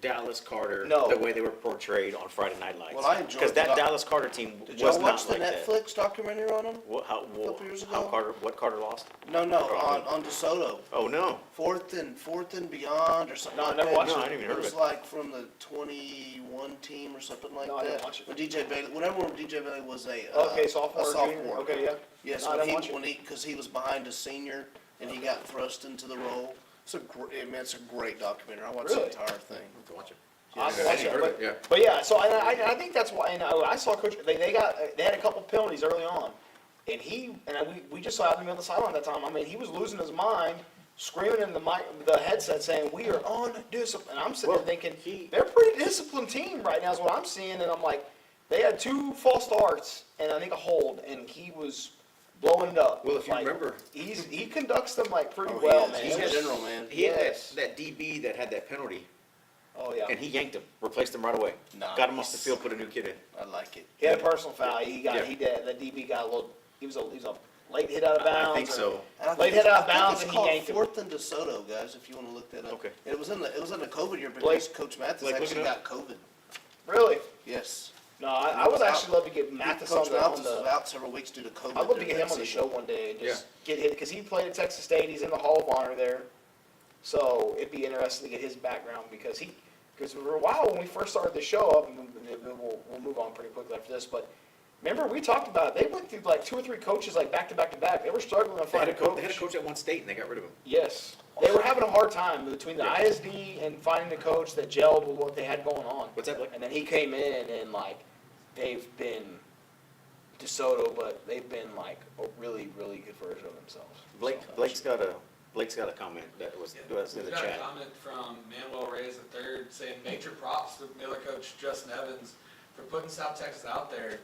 Dallas Carter No. the way they were portrayed on Friday Night Lights. Well, I enjoyed because that that. Dallas Carter team Did was y'all watch not the like that. Netflix documentary on them? Couple years ago? What Carter lost? No, on DeSoto. Oh no. Fourth and beyond or something No, I like never that. watched it. No, I didn't even heard of It was it. like from the 21 team or something like No, I that. didn't watch it. When DJ Bailey, whenever DJ Bailey was a Sophomore. a Junior? sophomore. Okay, yeah. Yes, No, I didn't watch it. because he was behind a senior and he got thrust into the role. It's a great documentary. I watched the Really? entire thing. I have to watch it. I Yeah, watched I it, heard but, it, yeah. but yeah, so I think that's why. And I saw Coach. They had a couple penalties early on, and we just saw out in the middle of the sideline that time. I mean, he was losing his mind, screaming in the headset, saying, "We are undisciplined." And I'm sitting there thinking, they're a pretty disciplined team right now, is what I'm seeing. And I'm like, they had 2 false starts and I think a hold, and he was blowing it up. Well, if you Like, remember- he conducts them like pretty Oh, well, he man. is. He's a general, man. He had Yes. that DB that had that penalty, Oh yeah. and he yanked him, replaced him right away. Got him off the Nice. field, put a new kid in. I like it. He had a personal foul. Yeah. He did. That DB got a little. He was a late hit out of I bounds. think or- so. And I Late think hit it's- out of bounds I and think he it's yanked him. called 4th and DeSoto, guys, if you want to look that up. Okay. It was in the COVID year Blake- because Coach Mathis Blake, look actually it up. got COVID. Really? Yes. No, I would actually love to get Mathis on Coach the. Mathis was out several weeks due to COVID. I'd love to during get him that on the season. show one day and just get hit because he played at Texas State. He's in the Hall of Honor there, so it'd be interesting to get his background because for a while when we first started the show up, and we'll move on pretty quickly after this, but. Remember, we talked about it. They went through like 2 or 3 coaches like back to back to back. They were struggling to They find had a a coach. coach at one state, and they got rid of him. Yes. They were having a hard time between the Yeah. ISD and finding the coach that gelled with what they had going on. What's that, Blake? And then he came in and like, they've been DeSoto, but they've been like a really, really good version of themselves. Blake's got a comment that was in the We've got a chat. comment from Manuel Reyes III saying, major props to Miller coach Justin Evans for putting South Texas out there.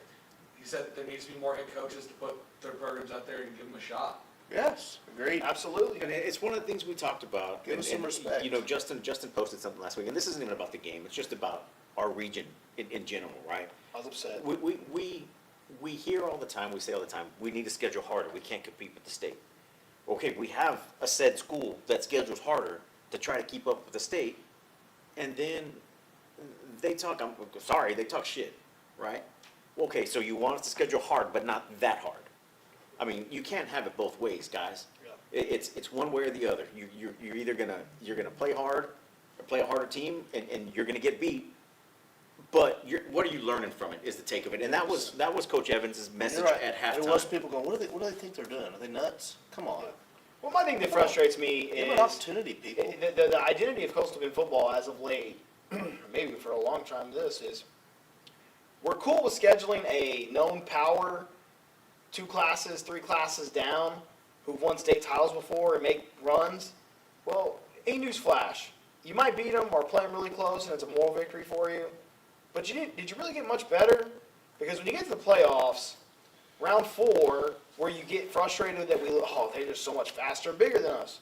He said there needs to be more head coaches to put their programs out there and give them a shot. Yes, agreed. Absolutely. And it's one of the things we talked about. Give us some respect. You know, Justin posted something last week, and this isn't even about the game. It's just about our region in general, right? I was upset. We hear all the time, we say all the time, we need to schedule harder. We can't compete with the state. Okay, we have a said school that schedules harder to try to keep up with the state, and then they talk shit, right? Okay, so you want us to schedule hard, but not that hard. I mean, you can't have it both ways, guys. Yeah. It's one way or the other. You're either gonna play hard, or play a harder team, and you're gonna get beat. But what are you learning from it? Is the take of it, and that was Coach Evans' message You're right. at There was halftime. people going, what do they think they're doing? Are they nuts? Come on. Well, my thing that frustrates me Give an is opportunity, people. the identity of Coastal Bend football as of late, maybe for a long time, we're cool with scheduling a known power, 2 classes, 3 classes down, who've won state titles before and make runs. Well, a newsflash, you might beat them or play them really close, and it's a moral victory for you. But did you really get much better? Because when you get to the playoffs, round 4, where you get frustrated that they're just so much faster and bigger than us.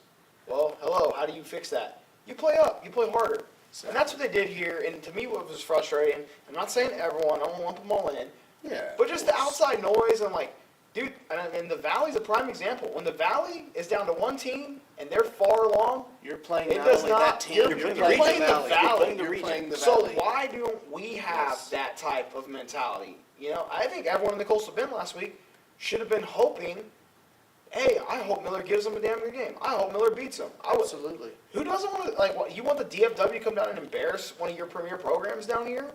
Well, hello, how do you fix that? You play up, you play harder. And that's what they did here, and to me what was frustrating, I'm not saying everyone, I don't lump them all in, Yeah. but just the outside noise, I'm like, dude, and the Valley's a prime example. When the Valley is down to 1 team, and they're far along, You're playing it not does only not, that team, you're you're playing playing the the Valley. Valley. You're playing the So Valley. why don't we have Yes. that type of mentality? You know, I think everyone in the Coastal Bend last week should have been hoping, hey, I hope Miller gives them a damn good game. I hope Miller beats them. Absolutely. Who doesn't want to, like, what, you want the DFW to come down and embarrass one of your premier programs down here?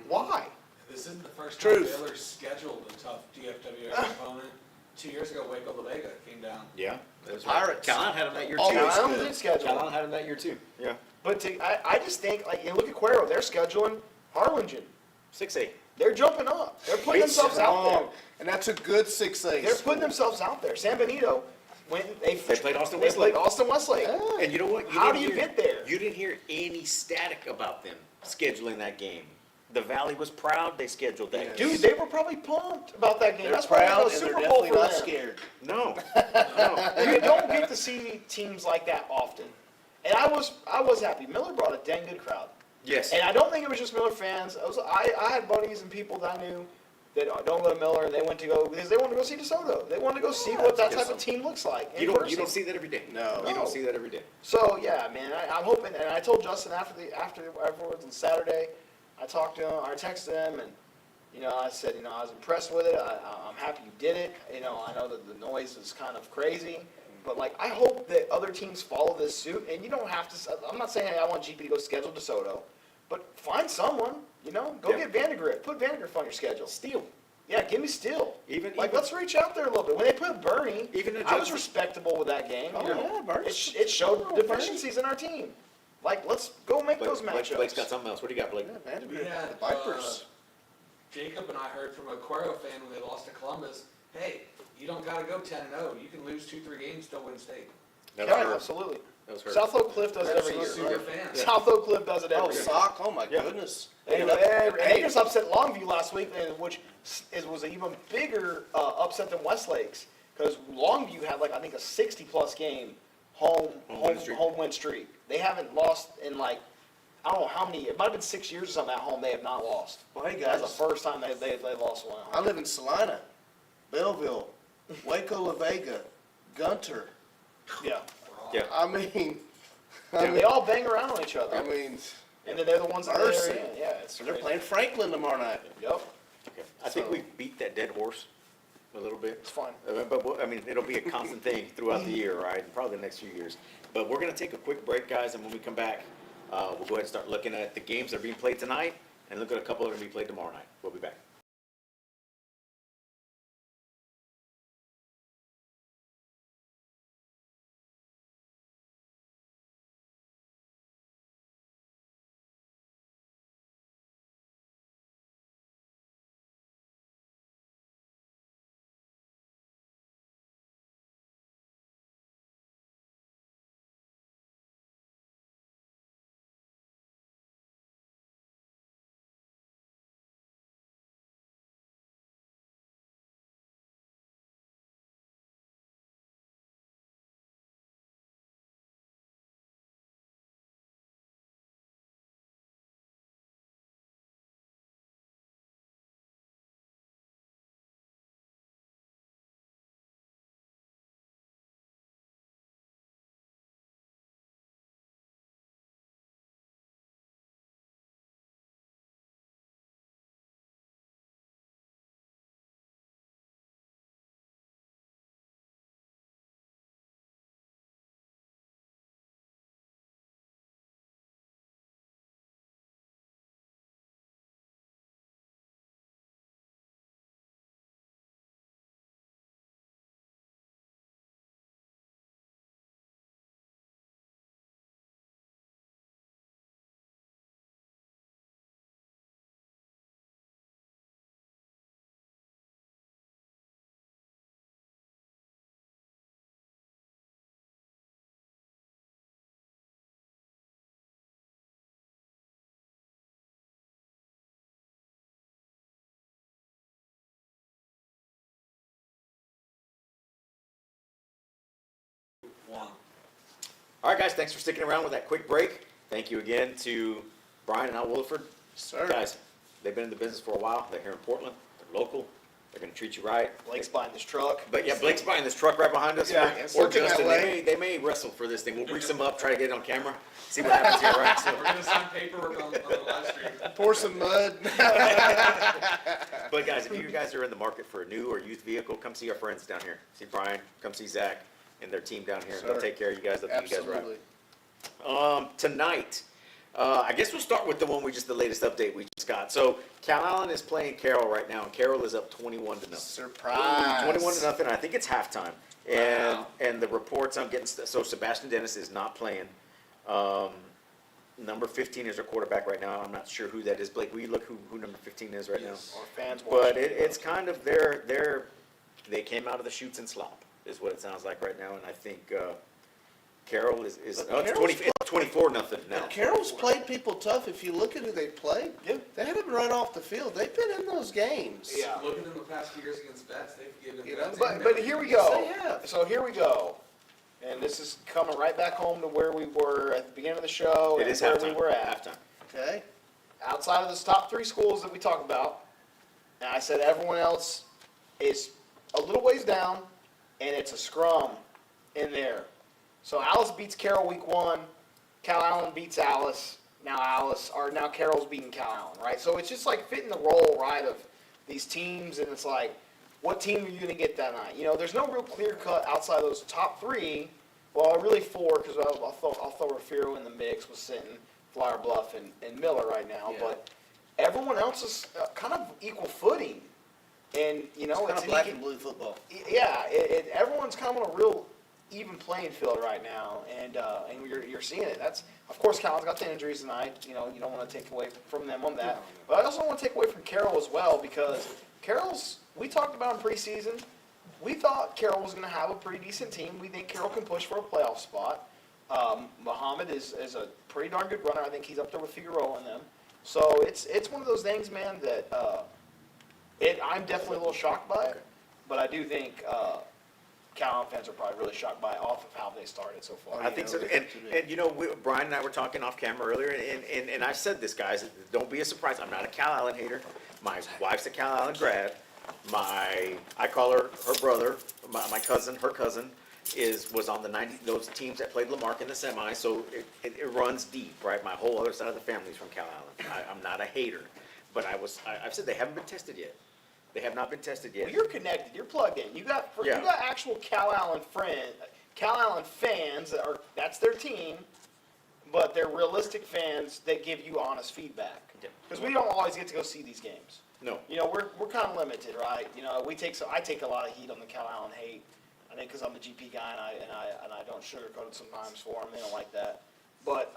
Why? This isn't the first time Truth. Baylor scheduled a tough DFW opponent. 2 years ago, Waco La Vega came down. Yeah, that was Pirates. Caroline had him that year Oh, too. that's I don't good. think schedule. Caroline had him that year too. Yeah, But I just think, like, you look at Cuero, they're scheduling Harlingen. 6A. They're jumping up. They're putting themselves out there. And that's a good 6A. They're putting themselves out there. San Benito, when they played Austin they Westlake. played Austin Westlake. And you know what? How didn't do you hear- get there? You didn't hear any static about them scheduling that game. The Valley was proud they scheduled that Yes. game. Dude, they were probably pumped about that game. They're That's probably proud the and they're Super Bowl definitely for not them. scared. No, no. You don't get to see teams like that often. And I was happy. Miller brought a dang good crowd. Yes. And I don't think it was just Miller fans. I had buddies and people that I knew that don't go to Miller, and they went to go because they wanted to go see DeSoto. They wanted to go see what that type of team looks like in You don't person. see that every day. No. You No. don't see that every day. So yeah, man, I'm hoping, and I told Justin afterwards on Saturday, I talked to him, I texted him, and I said, I was impressed with it. I'm happy you did it. I know that the noise is kind of crazy, but like I hope that other teams follow this suit. And you don't have to. I'm not saying, hey, I want GP to go schedule DeSoto, but find someone. Go Yeah. get Vandergrift. Put Vandergrift on your schedule. Steal. Yeah, give me Steele. Even- Let's reach out there a little bit. When they put Bernie, Even I was adjust- respectable with that game. Oh, yeah, Bernie. It showed deficiencies in our team. Like, let's go make those matchups. Blake's got something else. What do you got, Blake? Yeah, We Vanderbilt, had, the Vipers. Jacob and I heard from a Cuero fan when they lost to Columbus, hey, you don't gotta go 10-0. You can lose 2-3 games, still win state. That's Yeah, true. absolutely. That was hurt. South Oak Cliff does it every year. Super fan. South Oak Cliff does it Oh, every year. sock, oh my Yeah. goodness. Anyway, they just upset Longview last week, which was an even bigger upset than Westlake's, because Longview had like, I think, a 60-plus game home win streak. They haven't lost in like, I don't know how many, it might have been 6 years or something at home they have not lost. Well, hey That's guys, the first time they lost one at I home. live in Salina, Belleville, Waco, La Vega, Gunter. Yeah. Yeah. I mean, They all bang around on each other. I mean, And then they're the ones that Mercy. are, yeah, it's they're crazy. playing Franklin tomorrow night. Yep, Okay. I think So- we beat that dead horse a little bit. it's fine. But, I mean, it'll be a constant thing throughout the year, right? And probably the next few years. But we're going to take a quick break, guys, and when we come back, we'll go ahead and start looking at the games that are being played tonight and look at a couple that are going to be played tomorrow night. We'll be back. All right, guys, thanks for sticking around with that quick break. Thank you again to Brian and Al Willeford. Sir. Guys, they've been in the business for a while. They're here in Portland. They're local. They're going to treat you right. Blake's buying this truck. But yeah, Blake's buying this truck right behind us. Yeah, Or it's looking Justin, that way. they may wrestle for this thing. We'll grease them up, try to get it on camera, see what happens here, right? So, We're gonna sign paperwork on the live stream. Pour some mud. but guys, if you guys are in the market for a new or used vehicle, come see our friends down here. See Brian, come see Zach and their team down here. They'll Sir. take care of you guys. They'll do you guys right. Absolutely. Tonight, I guess we'll start with the latest update we just got. So Cal Allen is playing Carroll right now, and Carroll is up 21-0. Surprise. 21-0. I think it's halftime. And Wow. and the reports I'm getting, so Sebastian Dennis is not playing. Number 15 is our quarterback right now. I'm not sure who that is. Blake, will you look who number 15 is right Yes. Or fans now? But watching. it's kind of they came out of the chutes and slop, is what it sounds like right now. And I think Carroll is But it's Carroll's 24-0 now. Carroll's played people tough. If you look at who they played, Yeah. they haven't run off the field. They've been in those games. Yeah. Looking in the past few years against Vets, they've given You know, Vets. But here we They go. have. So here we go. And this is coming right back home to where we were at the beginning of the show. It and is where halftime. we were at. Halftime. Okay. Outside of those top three schools that we talk about, and I said everyone else is a little ways down, and it's a scrum in there. So Alice beats Carroll week 1. Cal Allen beats Alice. Now Carroll's beating Cal Allen, right? So it's just like fitting the role, right, of these teams, and it's like, what team are you going to get that night? You know, there's no real clear cut outside those top 3. Well, really 4, because I'll throw Rafiro in the mix with Sinton, Flower Bluff, and Miller right now. Yeah. But everyone else is kind of equal footing. And, you know, It's kind of black and blue football. yeah, everyone's kind of on a real even playing field right now, and you're seeing it. That's, of course, Cal's got the injuries tonight. You know, you don't want to take away from them on that. But I also want to take away from Carroll as well, because Carroll's, we talked about in preseason, we thought Carroll was going to have a pretty decent team. We think Carroll can push for a playoff spot. Muhammad is a pretty darn good runner. I think he's up there with Figueroa and them. So it's one of those things, man, that I'm definitely a little shocked by it, but I do think Cal Allen fans are probably really shocked by it off of how they started so far. I think so. And Brian and I were talking off camera earlier, and I said this, guys, don't be a surprise. I'm not a Cal Allen hater. My wife's a Cal Allen grad. I call her brother, my cousin, her cousin, was on the those teams that played Lamarck in the semi, so it runs deep, right? My whole other side of the family's from Cal Allen. I'm not a hater, but I've said they haven't been tested yet. They have not been tested yet. Well, you're connected. You're plugged in. You got actual Cal Allen fans that's their team, but they're realistic fans that give you honest feedback. Because we don't always get to go see these games. No. We're kind of limited, right? I take a lot of heat on the Cal Allen hate. I think because I'm the GP guy and I don't sugarcoat it sometimes for them. They don't like that. But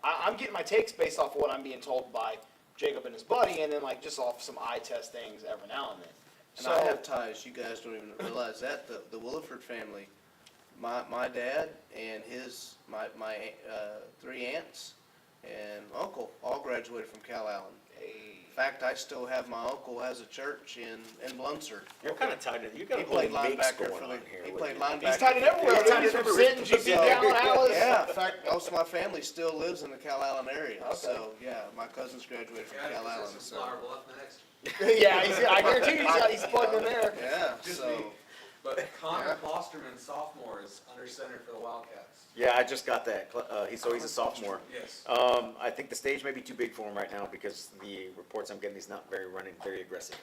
I'm getting my takes based off of what I'm being told by Jacob and his buddy, and then like just off some eye test things every now and then. And I have ties, you guys don't even realize that, the Willeford family, my dad and my 3 aunts and uncle all graduated from Cal Allen. In fact, I still have, my uncle has a church in Bluntsford. You're kind of tied in. You got He a whole played mix linebacker going for on here. he played you. linebacker. He's tied in everywhere. He's tied in He's from everywhere. Sinton, GP down, Alice. Yeah, in fact, most of my family still lives in the Cal Allen area. Okay. So, yeah, my cousins graduated from Yeah, Cal Allen. some So, Flower Bluff next. Yeah, I guarantee you he's plugged in there. yeah, Just so. me. But Connor Yeah. Klosterman, sophomore, is under center for the Wildcats. Yeah, I just got that. He's a sophomore. Yes. I think the stage may be too big for him right now because the reports I'm getting, he's not running very aggressive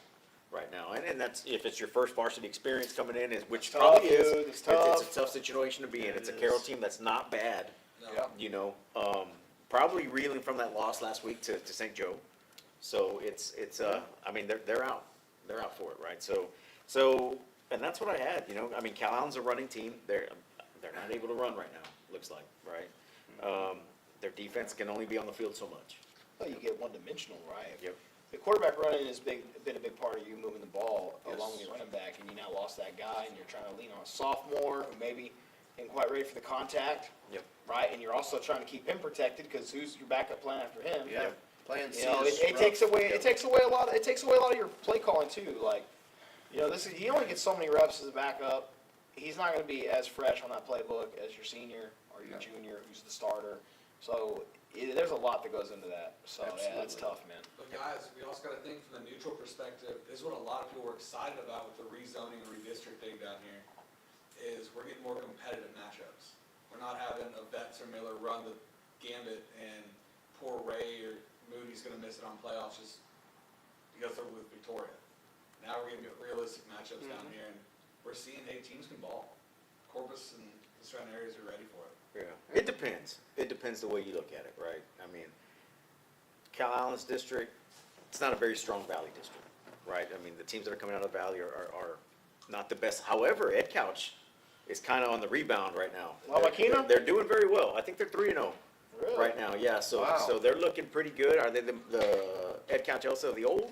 right now. And that's, if it's your first varsity experience coming in, which It's probably tough, is. dude. It's tough. It's a tough situation to be in. It's a It Carroll is. team that's not bad, No. probably reeling from that loss last week to St. Joe. So I mean, they're out. They're out for it, right? So, and that's what I had, Cal Allen's a running team. They're not able to run right now, looks like, right? Their defense can only be on the field so much. Well, you get one-dimensional, right? Yep. The quarterback running has been a big part of you moving the ball Yes. along with your running back, and you now lost that guy, and you're trying to lean on a sophomore who maybe ain't quite ready for the contact, Yep. right? And you're also trying to keep him protected because who's your backup plan after him? Yeah, playing C You know, is it rough. takes away a lot of your play calling too. Like, he only gets so many reps as a backup. He's not going to be as fresh on that playbook as your senior or your junior, who's the starter. So there's a lot that goes into that. So yeah, that's Absolutely. tough, man. But guys, we also gotta think from the neutral perspective, this is what a lot of people were excited about with the rezoning and redistricting down here, is we're getting more competitive matchups. We're not having a Betts or Miller run the gambit and poor Ray or Moody's gonna miss it on playoffs just because they're with Victoria. Now we're gonna get realistic matchups down here, and we're seeing, hey, teams can ball. Corpus and the surrounding areas are ready for it. Yeah, it depends. It depends the way you look at it, right? I mean, Cal Allen's district, it's not a very strong valley district, right? I mean, the teams that are coming out of the valley are not the best. However, Ed Couch is kind of on the rebound right now. La Joaquina? They're doing very well. I think they're 3-0 Really? right now. Yeah, so Wow. so they're looking pretty good. Are they the Ed Couch Elsa of the old?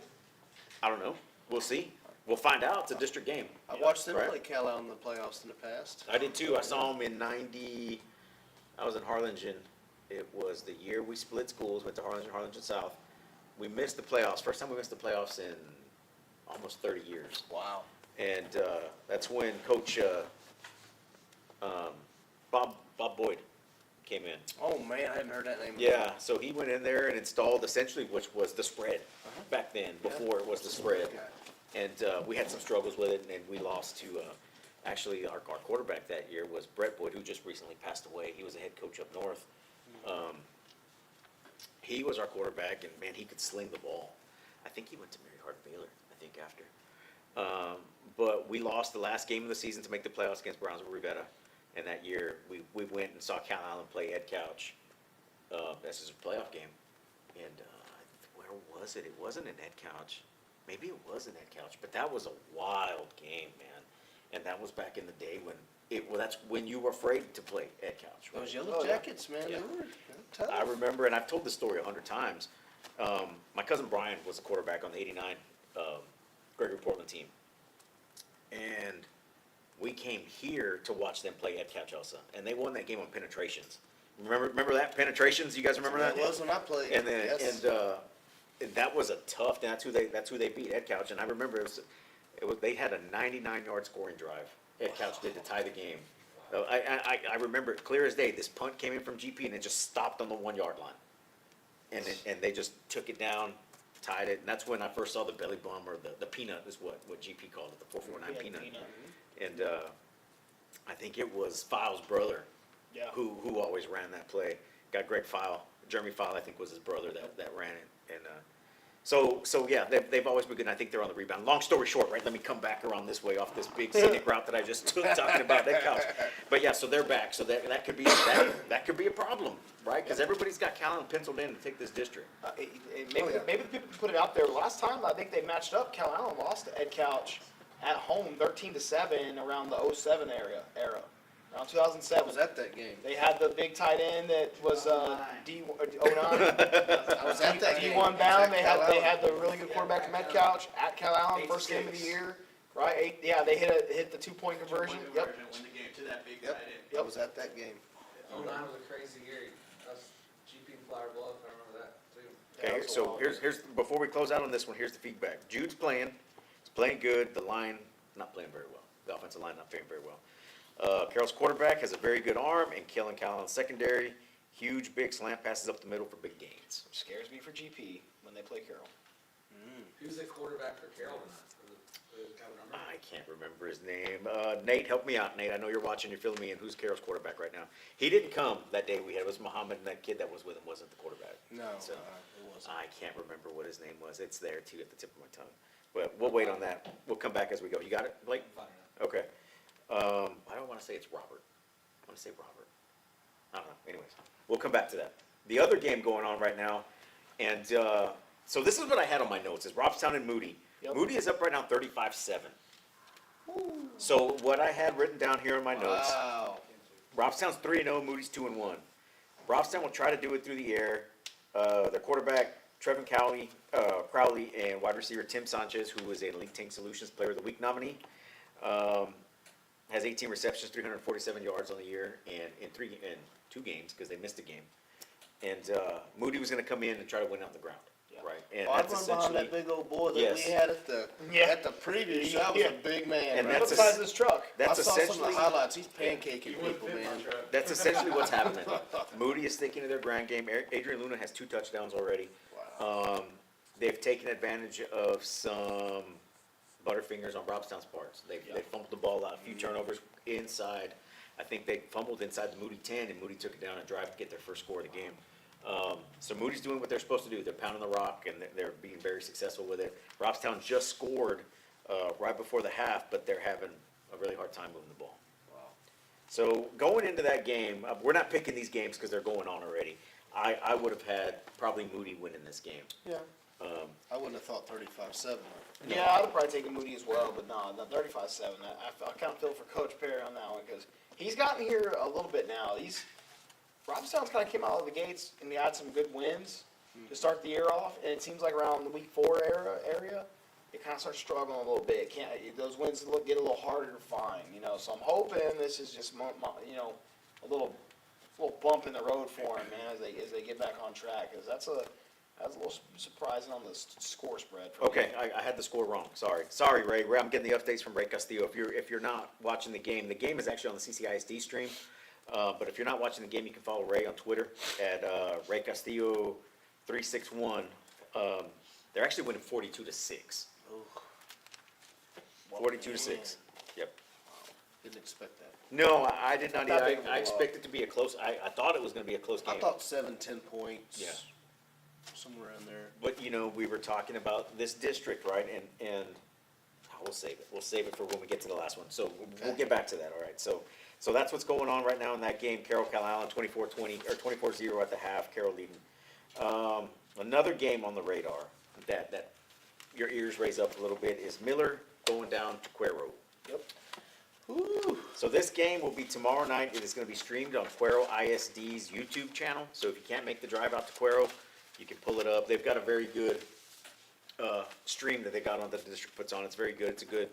I don't know. We'll see. We'll find out. It's a district game. I watched them Right. play Cal Allen in the playoffs in the past. I did too. I saw him in '90. I was in Harlingen. It was the year we split schools, went to Harlingen South. We missed the playoffs. First time we missed the playoffs in almost 30 years. Wow. And that's when Coach Bob Boyd came in. Oh, man, I hadn't heard that name. Yeah, so he went in there and installed essentially, which was the spread back then, before it was the spread. And we had some struggles with it, and we lost to, actually, our quarterback that year was Brett Boyd, who just recently passed away. He was a head coach up north. He was our quarterback, and man, he could sling the ball. I think he went to Mary Hart Baylor, I think, after. But we lost the last game of the season to make the playoffs against Brownsville Rivetta. And that year, we went and saw Cal Allen play Ed Couch. This is a playoff game. And where was it? It wasn't an Ed Couch. Maybe it was an Ed Couch, but that was a wild game, man. And that was back in the day when that's when you were afraid to play Ed Couch. Right? Those Yellow Jackets, man, Yeah. they were tough. I remember, and I've told this story 100 times. My cousin Brian was a quarterback on the '89 Gregory Portland team, and we came here to watch them play at Couch Elsa, and they won that game on penetrations. Remember that penetrations? You guys remember that? It was when I played. And then Yes. and that was a tough. That's who they beat, Ed Couch. And I remember it was they had a 99-yard scoring drive. Ed Couch did to tie the game. I remember it clear as day. This punt came in from GP and it just stopped on the 1-yard line, and they just took it down, tied it. And that's when I first saw the belly bum, or the peanut is what GP called it, the 449 peanut. And I think it was File's brother Yeah. who always ran that play. Got Greg File, Jeremy File, I think was his brother that ran it. And so yeah, they've always been good. And I think they're on the rebound. Long story short, right? Let me come back around this way off this big scenic route that I just took talking about that couch. But yeah, so they're back. So that could be that could be a problem, right? Because everybody's got Callan penciled in to take this district. Maybe the people can put it out there. Last time I think they matched up. Cal Allen lost to Ed Couch at home, 13-7, around the 07 era, around 2007. I was at that game. They had the big tight end that was D09. I was at that game. D1 bound. They Cal Allen. had the really good quarterback from Ed Couch at Cal Allen, first game of the year, right? They hit the 2-point conversion. Yep. Win the game to that big Yep. tight end. I was at that game. 09 was a crazy year. That's GP and Flower Bluff, I remember that too. Yeah, Okay, that was a so long here's before we close out on this one, here's the feedback. Jude's playing. He's playing good. The line not playing very well. The offensive line not playing very well. Carroll's quarterback has a very good arm, and Kellen Callan's secondary, huge big slant passes up the middle for big gains. Which scares me for GP when they play Carroll. Who's the quarterback for Carroll tonight? Got a number? I can't remember his name. Nate, help me out, Nate. I know you're watching. You're filling me in. Who's Carroll's quarterback right now? He didn't come that day we had. It was Muhammad, and that kid that was with him wasn't the quarterback. No, So, it wasn't. I can't remember what his name was. It's there too at the tip of my tongue. But we'll wait on that. We'll come back as we go. You got it, Blake? Find it out. Okay. I don't want to say it's Robert. I want to say Robert. I don't know. Anyways, we'll come back to that. The other game going on right now, and so this is what I had on my notes, is Robstown and Moody. Yep. Moody is up right now 35-7. So what I had written down here in my notes, Wow. Robstown's 3-0, Moody's 2-1. Robstown will try to do it through the air. Their quarterback, Trevin Crowley, and wide receiver Tim Sanchez, who was a Elite Tank Solutions Player of the Week nominee, has 18 receptions, 347 yards on the year, and in 2 games, because they missed a game. And Moody was going to come in and try to win out the ground, Yeah. right? And I that's run behind that essentially, big old boy that Yes. we had at the Yeah. preview. That was Yeah. a big man. And right? What that's size is this truck? that's I saw some of essentially the highlights. He's pancaking You wouldn't people, fit my man. truck. That's essentially what's happening. Moody is sticking to their ground game. Adrian Luna has 2 touchdowns already. Wow. They've taken advantage of some butterfingers on Robstown's parts. They fumbled the ball out, a few turnovers inside. I think they fumbled inside the Moody 10, and Moody took it down and drive to get their first score of the game. So Moody's doing what they're supposed to do. They're pounding the rock, and they're being very successful with it. Robstown just scored right before the half, but they're having a really hard time moving the ball. So going into that game, we're not picking these games because they're going on already. I would have had probably Moody winning this game. Yeah. I wouldn't have thought 35-7. Yeah, I'd have probably taken Moody as well, but no, 35-7. I kind of feel for Coach Perry on that one because he's gotten here a little bit now. Robstown's kind of came out of the gates and he had some good wins to start the year off, and it seems like around the week 4 area, it kind of starts struggling a little bit. Those wins get a little harder to find, So I'm hoping this is just a little bump in the road for him, man, as they get back on track, because that's a little surprising on the score spread. For me. Okay, I had the score wrong. Sorry, Ray. I'm getting the updates from Ray Castillo. If you're not watching the game is actually on the CCISD stream. But if you're not watching the game, you can follow Ray on Twitter at Ray Castillo 361. They're actually winning 42-6. 42-6. Yep. Didn't expect that. No, I did not That either. big of a I expected it to be a close. I thought it was going to be a close game. I thought 7-10 points. Yeah. Somewhere in there. But we were talking about this district, right? And we'll save it. We'll save it for when we get to the last one. So we'll get back to that. All right. So that's what's going on right now in that game. Carroll Calallen 24-20 or 24-0 at the half. Carroll leading. Another game on the radar that your ears raise up a little bit is Miller going down to Cuero. Yep. Woo. So this game will be tomorrow night. It is going to be streamed on Cuero ISD's YouTube channel. So if you can't make the drive out to Cuero, you can pull it up. They've got a very good stream that they got on that the district puts on. It's very good. It's a good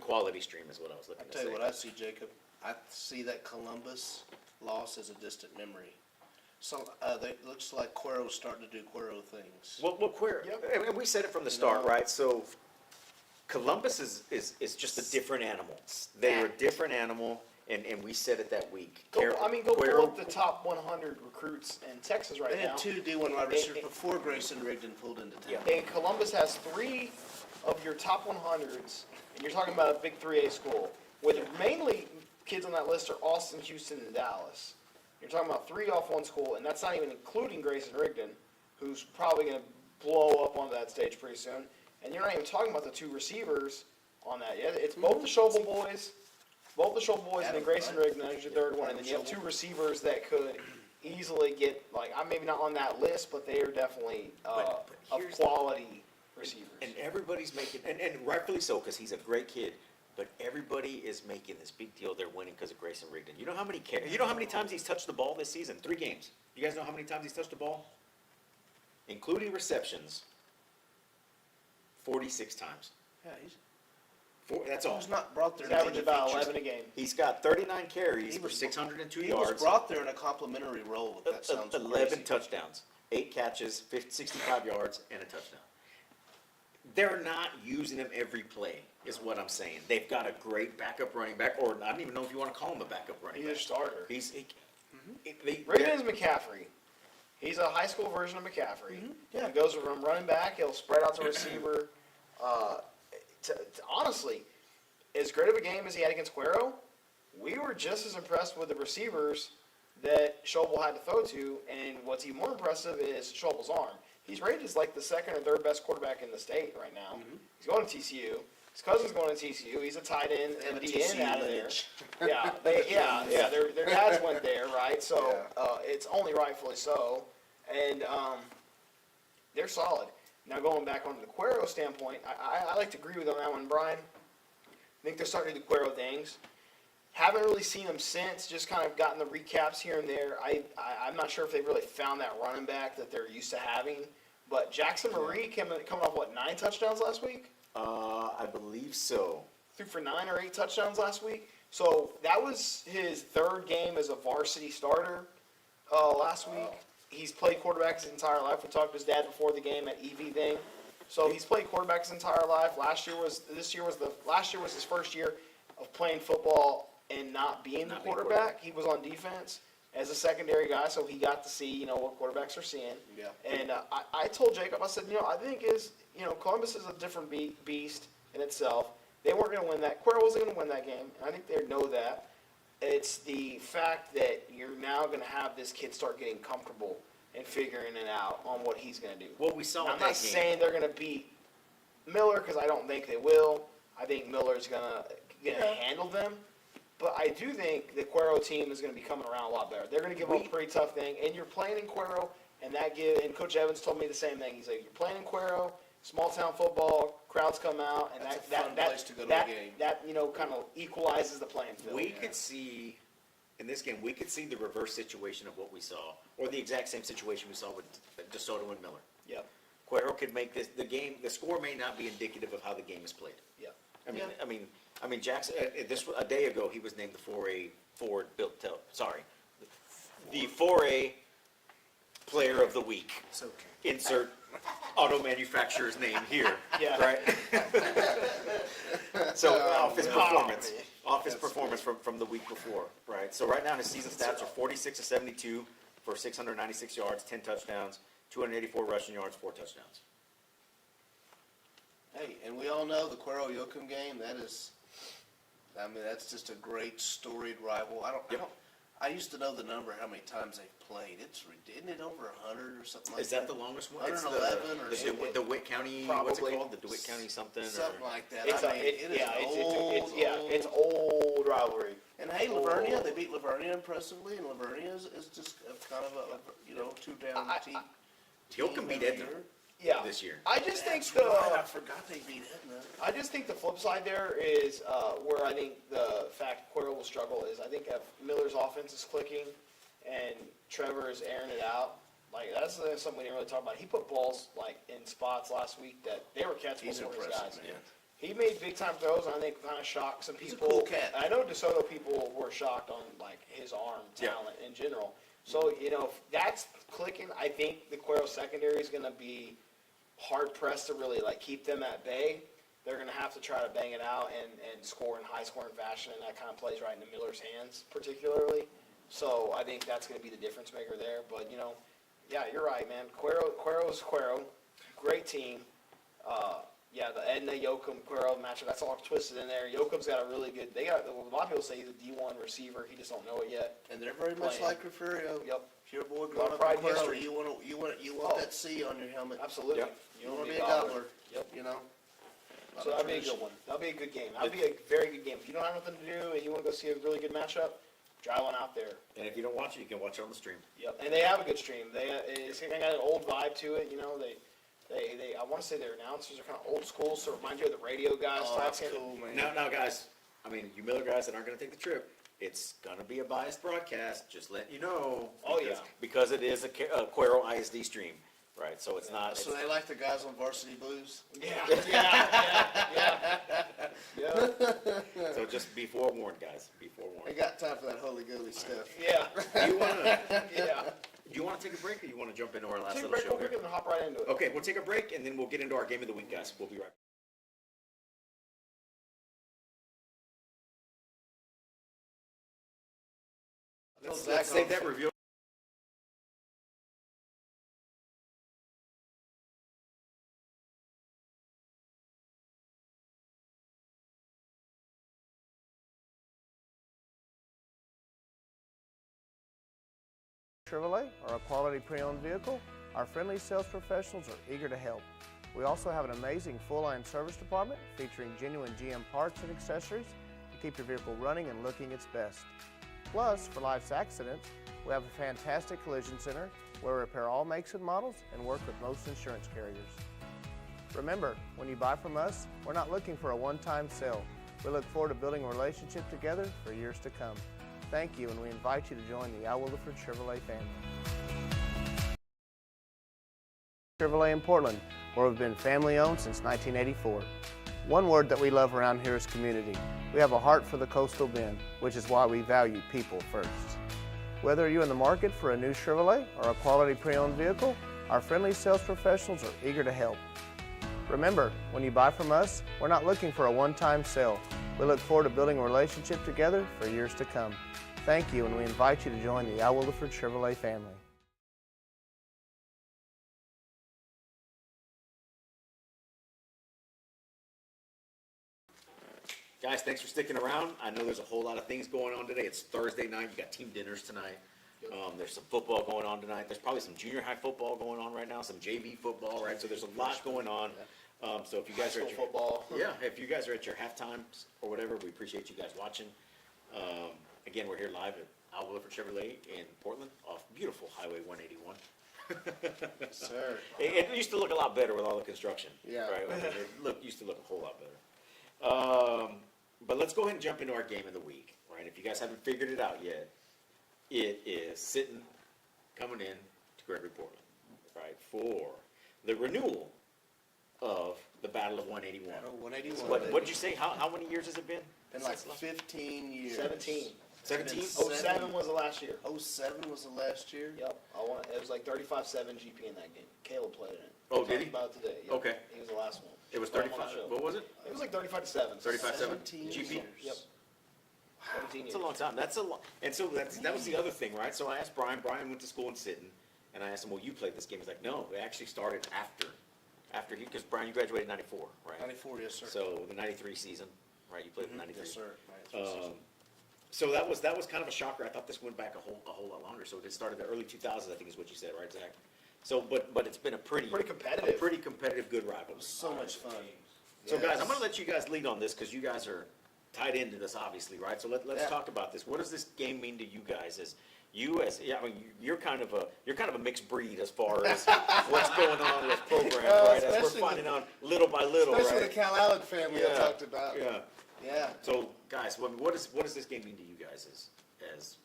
quality stream is what I was looking I'll to tell say. you what I see, Jacob. I see that Columbus loss as a distant memory. So, looks like Cuero's starting to do Cuero things. Well, Queer, Yep. and we said it from the start, right? So Columbus is just a different animal. They're a different animal, and we said it that week. Go pull Cuero- up the top 100 recruits in Texas right They now. had two D1 wide receivers before Grayson Rigdon pulled into town. And Columbus has 3 of your top 100s, and you're talking about a big 3A school, with mainly kids on that list are Austin, Houston, and Dallas. You're talking about 3 off one school, and that's not even including Grayson Rigdon, who's probably going to blow up onto that stage pretty soon. And you're not even talking about the 2 receivers on that yet. It's both the Schobel boys, and then Grayson Rigdon as your third one, and then you have 2 receivers that could easily get, like, I'm maybe not on that list, but they are definitely But of here's quality receivers. And everybody's making, and rightfully so, because he's a great kid, but everybody is making this big deal they're winning because of Grayson Rigdon. You know how many times he's touched the ball this season? 3 games. You guys know how many times he's touched the ball? Including receptions, 46 times. Yeah, That's all. he was not brought there He's to averaging be about featured. 11 a game. He's got 39 carries He for was- 602 He yards. was brought there in a complimentary role, if that sounds 11 crazy. touchdowns, 8 catches, 65 yards, and a touchdown. They're not using him every play, is what I'm saying. They've got a great backup running back, or I don't even know if you want to call him a backup running He's a back. starter. Rigdon Rigdon is McCaffrey. He's a high school version of McCaffrey. Yeah. He goes from running back, he'll spread out to receiver. Honestly, as great of a game as he had against Cuero, we were just as impressed with the receivers that Schobel had to throw to, and what's even more impressive is Schobel's arm. He's rated as like the 2nd or 3rd best quarterback in the state right now. He's going to TCU. His cousin's going to TCU. He's a tight end And and a DN TCU out of there. lineage. Yeah. Their dads went there, right? So it's only rightfully so, and they're solid. Now going back on the Cuero standpoint, I like to agree with on that one, Brian. I think they're starting to do Cuero things. Haven't really seen them since. Just kind of gotten the recaps here and there. I'm not sure if they've really found that running back that they're used to having. But Jackson Marie coming off what 9 touchdowns last week? I believe so. Threw for 9 or 8 touchdowns last week. So that was his 3rd game as a varsity starter last week. He's played quarterback his entire life. We talked to his dad before the game at EV thing. So he's played quarterback his entire life. Last year was his first year of playing football and not being the Not being quarterback. He was on defense as a secondary guy, so he got to see what quarterbacks are seeing. Yeah. And I told Jacob, I said, I think Columbus is a different beast in itself. They weren't going to win that. Cuero wasn't going to win that game. And I think they know that. It's the fact that you're now going to have this kid start getting comfortable and figuring it out on what he's going to do. What we saw Now, in I'm that not game. saying they're going to beat Miller because I don't think they will. I think Miller's going to handle them. But I do think the Cuero team is going to be coming around a lot better. They're going to give up a pretty tough thing. And you're playing in Cuero, and Coach Evans told me the same thing. He's like, you're playing in Cuero, small town football, crowds come out, and That's a fun place to go to a game. That kind of equalizes the playing field. We could see, in this game, we could see the reverse situation of what we saw, or the exact same situation we saw with DeSoto and Miller. Yep. Cuero could make the score may not be indicative of how the game is played. Yep. I mean, Jackson, a day ago, he was named the 4A Ford the 4A Player of the Week. It's okay. Insert auto manufacturer's name here, Yeah. right? So off his That's performance from the week before, right? So right now his season stats are 46 of 72 for 696 yards, 10 touchdowns, 284 rushing yards, 4 touchdowns. Hey, and we all know the Cuero Yoakum game, that's just a great storied rival. I used to know the number, how many times they've played. Isn't it over 100 or something like that? Is that the longest one? It's 111 or the something. DeWitt County, what's it Probably. called? The DeWitt County something? Something or- like that. It's it's old rivalry. And hey, Lavernia, they beat Lavernia impressively, and Lavernia is just kind of a two-down team. Yoakum beat Edna Yeah. this year. I just think That's right, I forgot they beat Edna. I just think the flip side there is where I think the fact Cuero will struggle is I think if Miller's offense is clicking and Trevor is airing it out, like that's something we didn't really talk about. He put balls like in spots last week that they were catchable He's for his impressive, guys. man. He made big time throws, and I think kind of shocked some He's a people. cool cat. I know DeSoto people were shocked on like his arm Yeah. talent in general. So if that's clicking, I think the Cuero secondary is going to be hard pressed to really like keep them at bay. They're going to have to try to bang it out and score in high scoring fashion, and that kind of plays right into Miller's hands particularly. So I think that's going to be the difference maker there. But yeah, you're right, man. Cuero's Cuero, great team. Yeah, the Edna Yoakum Cuero matchup, that's all twisted in there. Yoakum's got a really good. A lot of people say he's a D1 receiver. He just don't know it yet. And they're very much Playing. like Refugio. Yep, If you're a boy Lot growing of up pride in and Cuero, history. you want Oh. that C on your helmet. absolutely. Yep. You want to be a gobbler. Yep. You know. So that'll be a good one. That'll be a good game. That'll be a very good game. If you don't have nothing to do and you want to go see a really good matchup, drive on out there. And if you don't watch it, you can watch it on the stream. Yep. And they have a good stream. It's got an old vibe to it. They I want to say their announcers are kind of old school, so it reminds you of the radio guys Oh, that's talking. cool, man. Now, guys, I mean, you Miller guys that aren't going to take the trip, it's going to be a biased broadcast. Just letting you know. Oh, because, yeah. Because it is a Cuero ISD stream, right? So it's not. So they like the guys on Varsity Blues. Yeah. So just be forewarned, guys. Be forewarned. They got time for that holy goody stuff. Yeah. Do you want to? Yeah. Do you want to take a break, or you want to jump into our last Take a little break show real quick here? and then hop right into it. Okay, we'll take a break, and then we'll get into our game of the week, guys. We'll be right back. Let's save that review. Chevrolet or a quality pre-owned vehicle, our friendly sales professionals are eager to help. We also have an amazing full-line service department featuring genuine GM parts and accessories to keep your vehicle running and looking its best. Plus, for life's accidents, we have a fantastic collision center where we repair all makes and models and work with most insurance carriers. Remember, when you buy from us, we're not looking for a one-time sale. We look forward to building a relationship together for years to come. Thank you, and we invite you to join the Willeford Chevrolet family. Chevrolet in Portland, where we've been family-owned since 1984. One word that we love around here is community. We have a heart for the coastal bend, which is why we value people first. Whether you're in the market for a new Chevrolet or a quality pre-owned vehicle, our friendly sales professionals are eager to help. Remember, when you buy from us, we're not looking for a one-time sale. We look forward to building a relationship together for years to come. Thank you, and we invite you to join the Willeford Chevrolet family. Guys, thanks for sticking around. I know there's a whole lot of things going on today. It's Thursday night. You got team dinners tonight. There's some football going on tonight. There's probably some junior high football going on right now, some JV football, right? So there's a lot going on. So if you guys are at your Football. yeah, if you guys are at your halftimes or whatever, we appreciate you guys watching. Again, we're here live at Willeford Chevrolet in Portland off beautiful Highway 181. Sir. It used to look a lot better with all the construction. Yeah. Right? I mean, used to look a whole lot better. But let's go ahead and jump into our game of the week, right? If you guys haven't figured it out yet, it is sitting, coming in to Gregory Portland, right, for the renewal of the Battle of 181. Oh, 181. What did you say? How many years has it been? Been like 15 years. 17. 17? 07 was the last year. 07 was the last year. Yep. It was like 35-7 GP in that game. Caleb played in it. Oh, We did talked he? about it today. Yep. Okay. He was the last one. It was Put him on the 35. show. What was it? It was like 35-7. 35-7 17 GP? years. Yep. 17 That's years. a long time. That's a lot. And so that was the other thing, right? So I asked Brian. Brian went to school in Sitten, and I asked him, "Well, you played this game?" He's like, "No, it actually started after he, because Brian, you graduated in '94, right? 94, yes, sir. So the '93 season, right? You played in '93. Yes, sir. 93 season. So that was kind of a shocker. I thought this went back a whole lot longer. So it started the early 2000s, I think, is what you said, right, Zach? So, but it's been a pretty competitive, good rivalry. So much fun. So guys, Yes. I'm gonna let you guys lead on this because you guys are tied into this, obviously, right? So let's Yeah. talk about this. What does this game mean to you guys? I mean, you're kind of a mixed breed as far as what's going on with programs, right? As we're especially finding out little by little, Especially right? the Cal Allen family I Yeah. talked about. Yeah. Yeah. So guys, what does this game mean to you guys as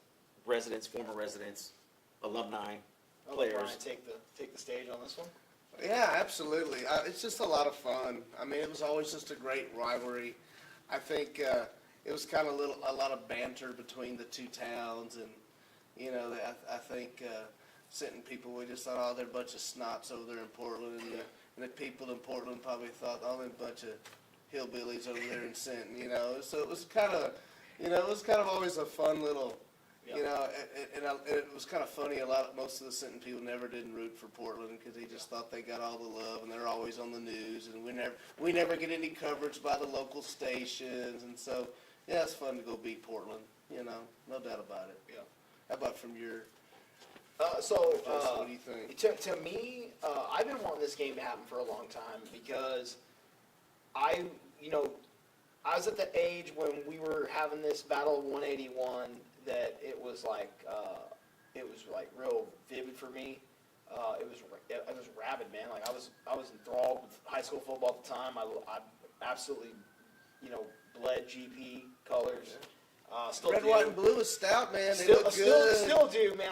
residents, former residents, alumni, I'll let players? Brian take the stage on this one. Yeah, absolutely. It's just a lot of fun. I mean, it was always just a great rivalry. I think it was kind of a lot of banter between the two towns, and I think Sinton people, we just thought, oh, they're a bunch of snots over there in Portland, and the people in Portland probably thought, oh, they're a bunch of hillbillies over there in Sinton. So it was kind of, always a fun little. It was kind of funny. Most of the Sinton people never did root for Portland because they just thought they got all the love, and they're always on the news, and we never get any coverage by the local stations, and so yeah, it's fun to go beat Portland. No doubt about it. Yeah. How about from your? What do you think? To me, I've been wanting this game to happen for a long time because I was at the age when we were having this battle of 181 that it was like real vivid for me. It was rabid, man. Like I was enthralled with high school football at the time. I absolutely, bled GP colors. Still Red, do. white, and blue is stout, man. They look good. Still do, man.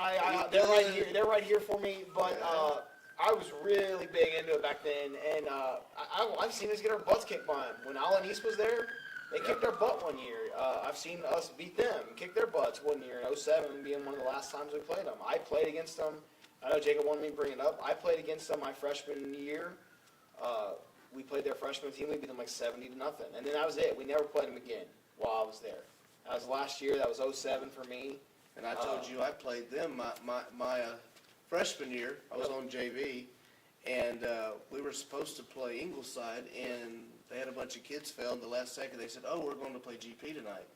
They're right here. They're right here for me. But I was really big into it back then, and I've seen us get our butts kicked by them. When Alan East was there, they kicked our butt one year. I've seen us beat them, kick their butts one year in 07, being one of the last times we played them. I played against them. I know Jacob wanted me to bring it up. I played against them my freshman year. We played their freshman team. We beat them like 70-0, and then that was it. We never played them again while I was there. That was last year. That was 07 for me. And I told you I played them my freshman year. I was on JV, and we were supposed to play Ingleside, and they had a bunch of kids fail in the last second. They said, oh, we're going to play GP tonight.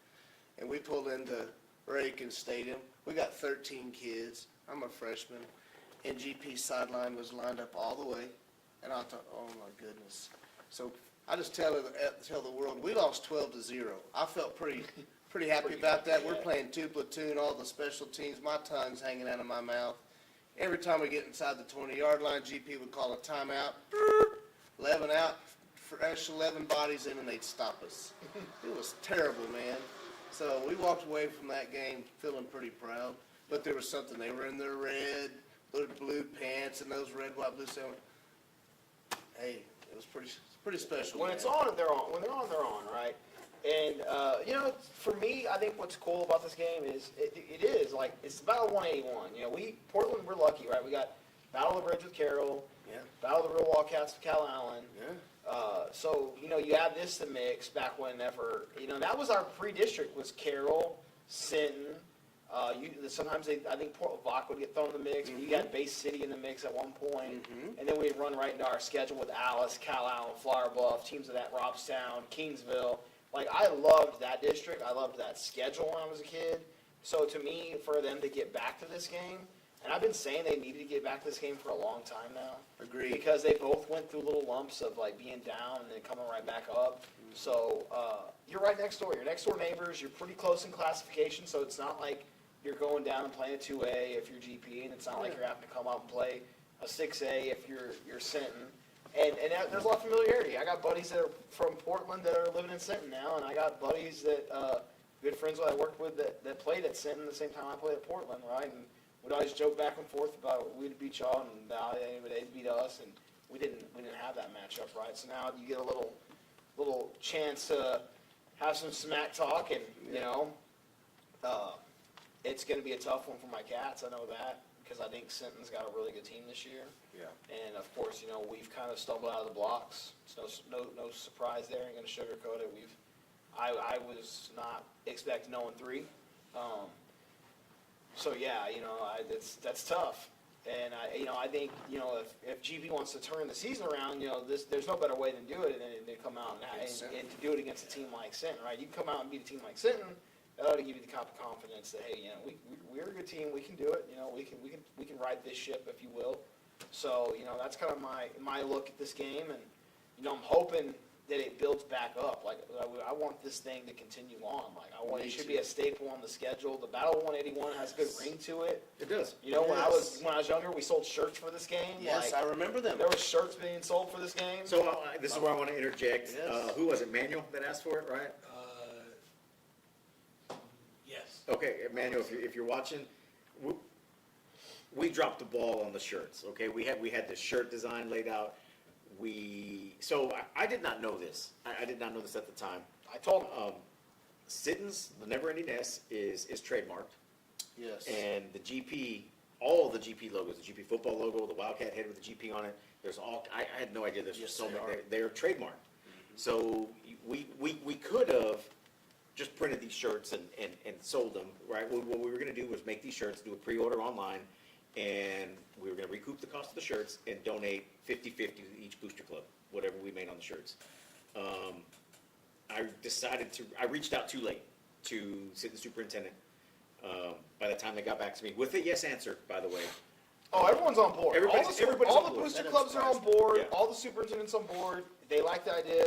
And we pulled into Reagan Stadium. We got 13 kids. I'm a freshman. And GP's sideline was lined up all the way. And I thought, oh, my goodness. So I just tell the world, we lost 12-0. I felt pretty happy about that. We're playing two platoon, all the special teams. My tongue's hanging out of my mouth. Every time we get inside the 20-yard line, GP would call a timeout. 11 out, fresh 11 bodies in, and they'd stop us. It was terrible, man. So we walked away from that game feeling pretty proud. But there was something. They were in their red, their blue pants, and those red, white, blue sandals. Hey, it was pretty special. When man. it's on, they're on. When they're on, they're on, right? And for me, I think what's cool about this game is it is like it's the Battle of 181. Portland, we're lucky, right? We got Battle of the Bridge with Carroll, Yeah. Battle of the Real Wildcats with Cal Allen. Yeah. So you add this to mix back whenever that was our pre-district was Carroll, Sinton. Sometimes I think Port Lavac would get thrown in the mix, but you got Bay City in the mix at one point, and then we'd run right into our schedule with Alice, Cal Allen, Flower Bluff, teams of that, Robstown, Kingsville. Like I loved that district, I loved that schedule when I was a kid. So to me, for them to get back to this game, and I've been saying they needed to get back to this game for a long time now. Agreed. Because they both went through little lumps of like being down and then coming right back up. So you're right next door. You're next door neighbors. You're pretty close in classification, so it's not like you're going down and playing a 2A if you're GP, and it's not like you're having to come out and play a 6A if you're Sinton. And there's a lot of familiarity. I got buddies that are from Portland that are living in Sinton now, and I got buddies that good friends that I worked with that played at Sinton the same time I played at Portland, right? And we'd always joke back and forth about we'd beat y'all and they'd beat us, and we didn't have that matchup, right? So now you get a little chance to have some smack talk, and it's going to be a tough one for my Cats. I know that because I think Sinton's got a really good team this year. Yeah. And of course, we've kind of stumbled out of the blocks. It's no surprise there. Ain't going to sugarcoat it. I was not expecting 0-3. So yeah, that's tough. And I think if GP wants to turn the season around, there's no better way than do it than come out and to do it against a team like Sinton, right? You can come out and beat a team like Sinton. That ought to give you the confidence that hey, we're a good team. We can do it. We can ride this ship, if you will. So that's kind of my look at this game, and I'm hoping that it builds back up. Like I want this thing to continue on. Like it should be a staple on the schedule. The Battle of 181 has a good ring to it. It does. When I was younger, we sold shirts for this game. Yes, I remember them. There were shirts being sold for this game. So this is where I want to interject. Yes. Who was it, Manuel, that asked for it, right? Yes. Okay, Manuel, if you're watching, we dropped the ball on the shirts, okay? We had the shirt design laid out. I did not know this. I did not know this at the time. I told him. Sitton's, the Never Ending S, is trademarked. Yes. And the GP, all the GP logos, the GP football logo, the Wildcat head with the GP on it, I had no idea there's Yes, so they many, are. they're trademarked. So we could have just printed these shirts and sold them, right? What we were gonna do was make these shirts, do a pre-order online, and we were gonna recoup the cost of the shirts and donate 50-50 to each booster club, whatever we made on the shirts. I reached out too late to Sitton superintendent. By the time they got back to me, with a yes answer, by the way. Oh, everyone's on board. Everybody's All on the board. booster That clubs are on surprised me. board, Yeah. all the superintendents on board, they like the idea,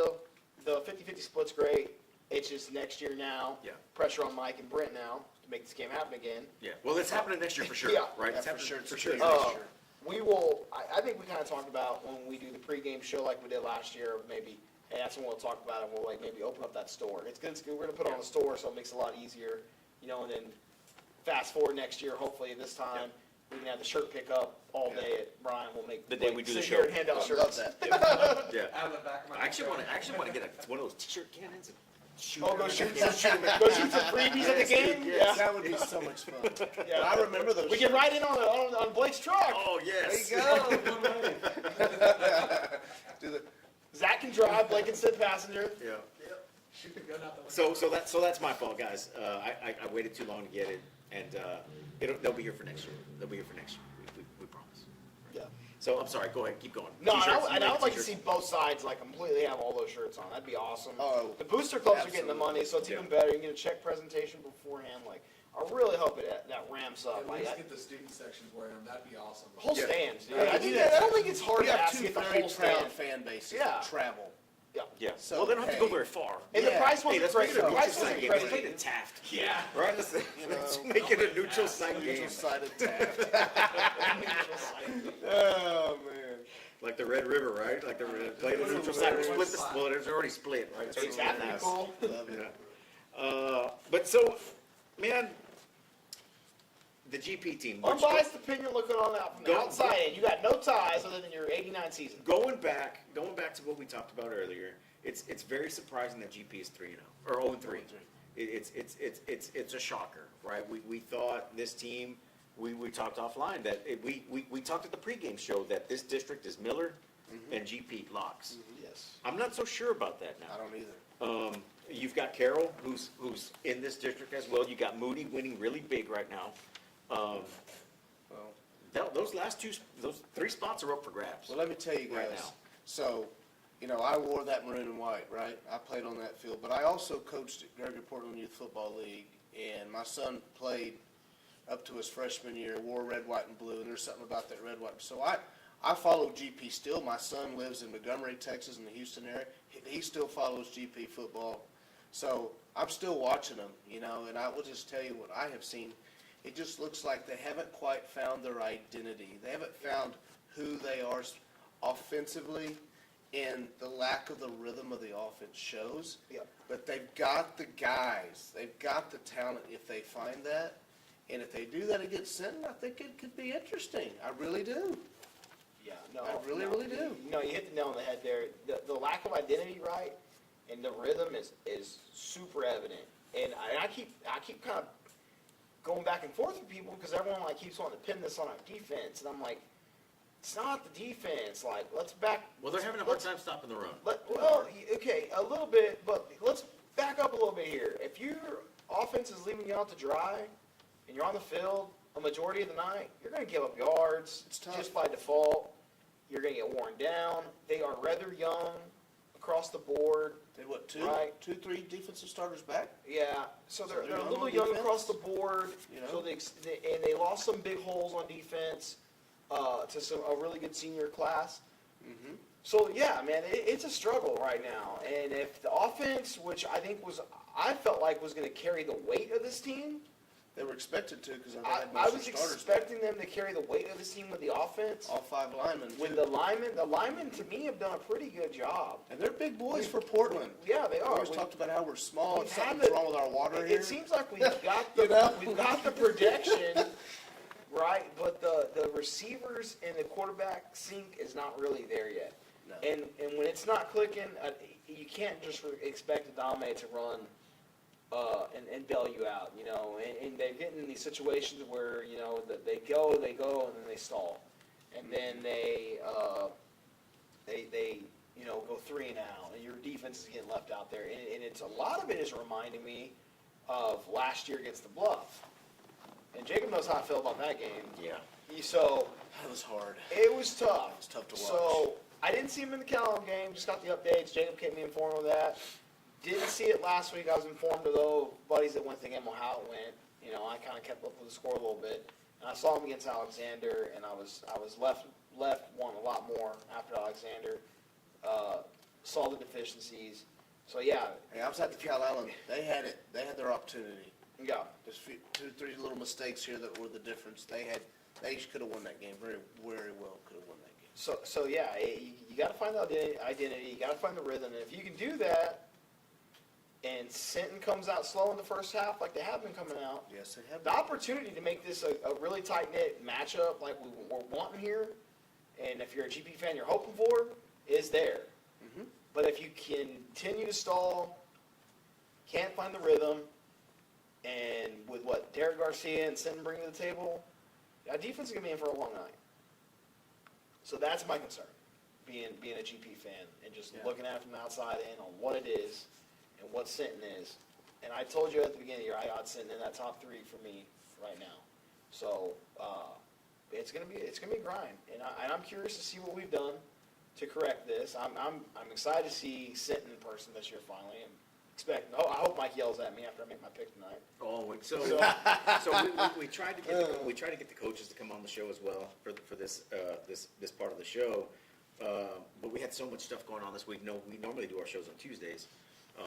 the 50-50 split's great, it's just next year now. Yeah. Pressure on Mike and Brent now to make this game happen again. Yeah, well, it's happening next year for sure, Yeah. right? Yeah, It's for happening sure. It's for a sure. big Next next year. We will, I think we kind of talked about when we do the pregame show like we did last year, maybe, and that's when we'll talk about it, we'll like maybe open up that store. It's good, we're gonna put it on the store, so it makes it a lot easier, and then fast forward next year, hopefully this time, we can have the shirt pickup all day at Brian, we'll make. The day we do the sit here show. and hand out I shirts. love that. Yeah. Out of the back of my. I actually want to get one of those t-shirt cannons and shoot. Oh, go them. shoot, Yeah. go shoot for freebies at the game? yes. That would be so much fun. Yeah. I remember those. We can ride in on Blake's truck. Oh, yes. There you go. Do the, Zach can drive, Blake can sit passenger. Yeah. Shoot the gun out the window. So that's my fault, guys. I waited too long to get it, and they'll be here for next year. They'll be here for next year. We promise. Yeah. So I'm sorry. Go ahead. Keep going. No, and T-shirts, I would like to t-shirts. see both sides like completely have all those shirts on. That'd be awesome. Oh, The booster clubs are getting the absolutely. money, so it's even Yeah. better. You can get a check presentation beforehand. Like, I really hope that ramps up. At Like, least that, get the student sections wearing them, that'd be awesome. whole Yeah. stands. Dude. Yeah, I don't think it's hard we to have ask to two get the very whole proud stand. fan bases Yeah. that travel. Yeah. Yeah. So, Well, they don't have to go hey. very far. And the Yeah. price Hey, wasn't let's crazy. make it The a price neutral site wasn't game. Let's make crazy. it Taft. Yeah. Right. Let's make it a neutral site game. Neutral-sided Taft. Oh, man. Like the Red River, right? Like the play the neutral site. We'll split the well, it's already split, right? It's happening. Cool. Love it. Yeah. But so, man, the GP team. which- Unbiased opinion looking on that from the Go- outside in. You got no ties other than your '89 season. Going back to what we talked about earlier, it's very surprising that GP is 3-0 or 0-3. It's a shocker, right? We thought this team. We talked offline that we talked at the pregame show that this district is Miller and GP locks. Yes. I'm not so sure about that I now. don't either. You've got Carroll, who's in this district as well. You got Moody winning really big right now. Well, Those those 3 spots are up for grabs. well, let me tell you Right guys. now. So, I wore that maroon and white, right? I played on that field, but I also coached at Gregory Portland Youth Football League, and my son played up to his freshman year, wore red, white, and blue, and there's something about that red, white. So I follow GP still. My son lives in Montgomery, Texas, in the Houston area. He still follows GP football. So I'm still watching them, and I will just tell you what I have seen. It just looks like they haven't quite found their identity. They haven't found who they are offensively, and the lack of the rhythm of the offense shows. Yeah. But they've got the guys. They've got the talent if they find that. And if they do that against Sinton, I think it could be interesting. I really do. Yeah, no. I really, no. really do. No, you hit the nail on the head there. The lack of identity, right, and the rhythm is super evident. And I keep kind of going back and forth with people because everyone keeps wanting to pin this on our defense, and I'm like, it's not the defense. Like, let's back. Well, they're having a hard time stopping the run. Okay, a little bit, but let's back up a little bit here. If your offense is leaving you out to dry, and you're on the field a majority of the night, you're going to give up yards. It's tough. Just by default. You're going to get worn down. They are rather young across the board. They what, Right. 3 defensive starters back? Yeah, so they're they're a young little on young defense? across the board. You know? So they lost some big holes on defense to a really good senior class. Mm-hmm. So yeah, man, it's a struggle right now. And if the offense, which I felt like was going to carry the weight of this team, They were expected to because they I had most of was the starters back. expecting them to carry the weight of this team with the offense. All 5 linemen. With too. the linemen to me have done a pretty good job. And they're big boys for Portland. Yeah, they We are. always talked about how we're small and We've had something's the- wrong with our water here. It seems like we've got the You know? we've got the projection, right, but the receivers and the quarterback sync is not really there yet. No. And when it's not clicking, you can't just expect to dominate to run and bail you out, you know. And they're getting in these situations where, you know, that they go, and then they stall. And then they you know, go 3 and out, and your defense is getting left out there. And it's a lot of it is reminding me of last year against the Bluff. And Jacob knows how I feel about that game. Yeah. So That was hard. it was tough. It was tough to watch. So I didn't see him in the Callum game. Just got the updates. Jacob kept me informed of that. Didn't see it last week. I was informed of those buddies that went to the game on how it went. You know, I kind of kept up with the score a little bit. And I saw him against Alexander, and I was left wanting a lot more after Alexander. Saw the deficiencies. So yeah, Hey, I was at the Cal Allen. They had it. They had their opportunity. yeah. Just 2, 3 little mistakes here that were the difference. They could have won that game very, very well. Could have won that game. So yeah, you got to find the identity. You got to find the rhythm, and if you can do that, and Sinton comes out slow in the first half, like they have been coming out, Yes, they have. the opportunity to make this a really tight knit matchup, like we're wanting here, and if you're a GP fan, you're hoping for, is there. Mhm. But if you continue to stall, can't find the rhythm, and with what Derek Garcia and Sinton bring to the table, that defense is gonna be in for a long night. So that's my concern, being a GP fan and just Yeah. looking at it from the outside in on what it is and what Sinton is. And I told you at the beginning of the year, I got Sinton in that top 3 for me right now. So it's gonna be a grind, and I'm curious to see what we've done to correct this. I'm excited to see Sinton in person this year finally, and I hope Mike yells at me after I make my pick tonight. Oh, and so we tried to get the coaches to come on the show as well for this part of the show, but we had so much stuff going on this week. No, we normally do our shows on Tuesdays.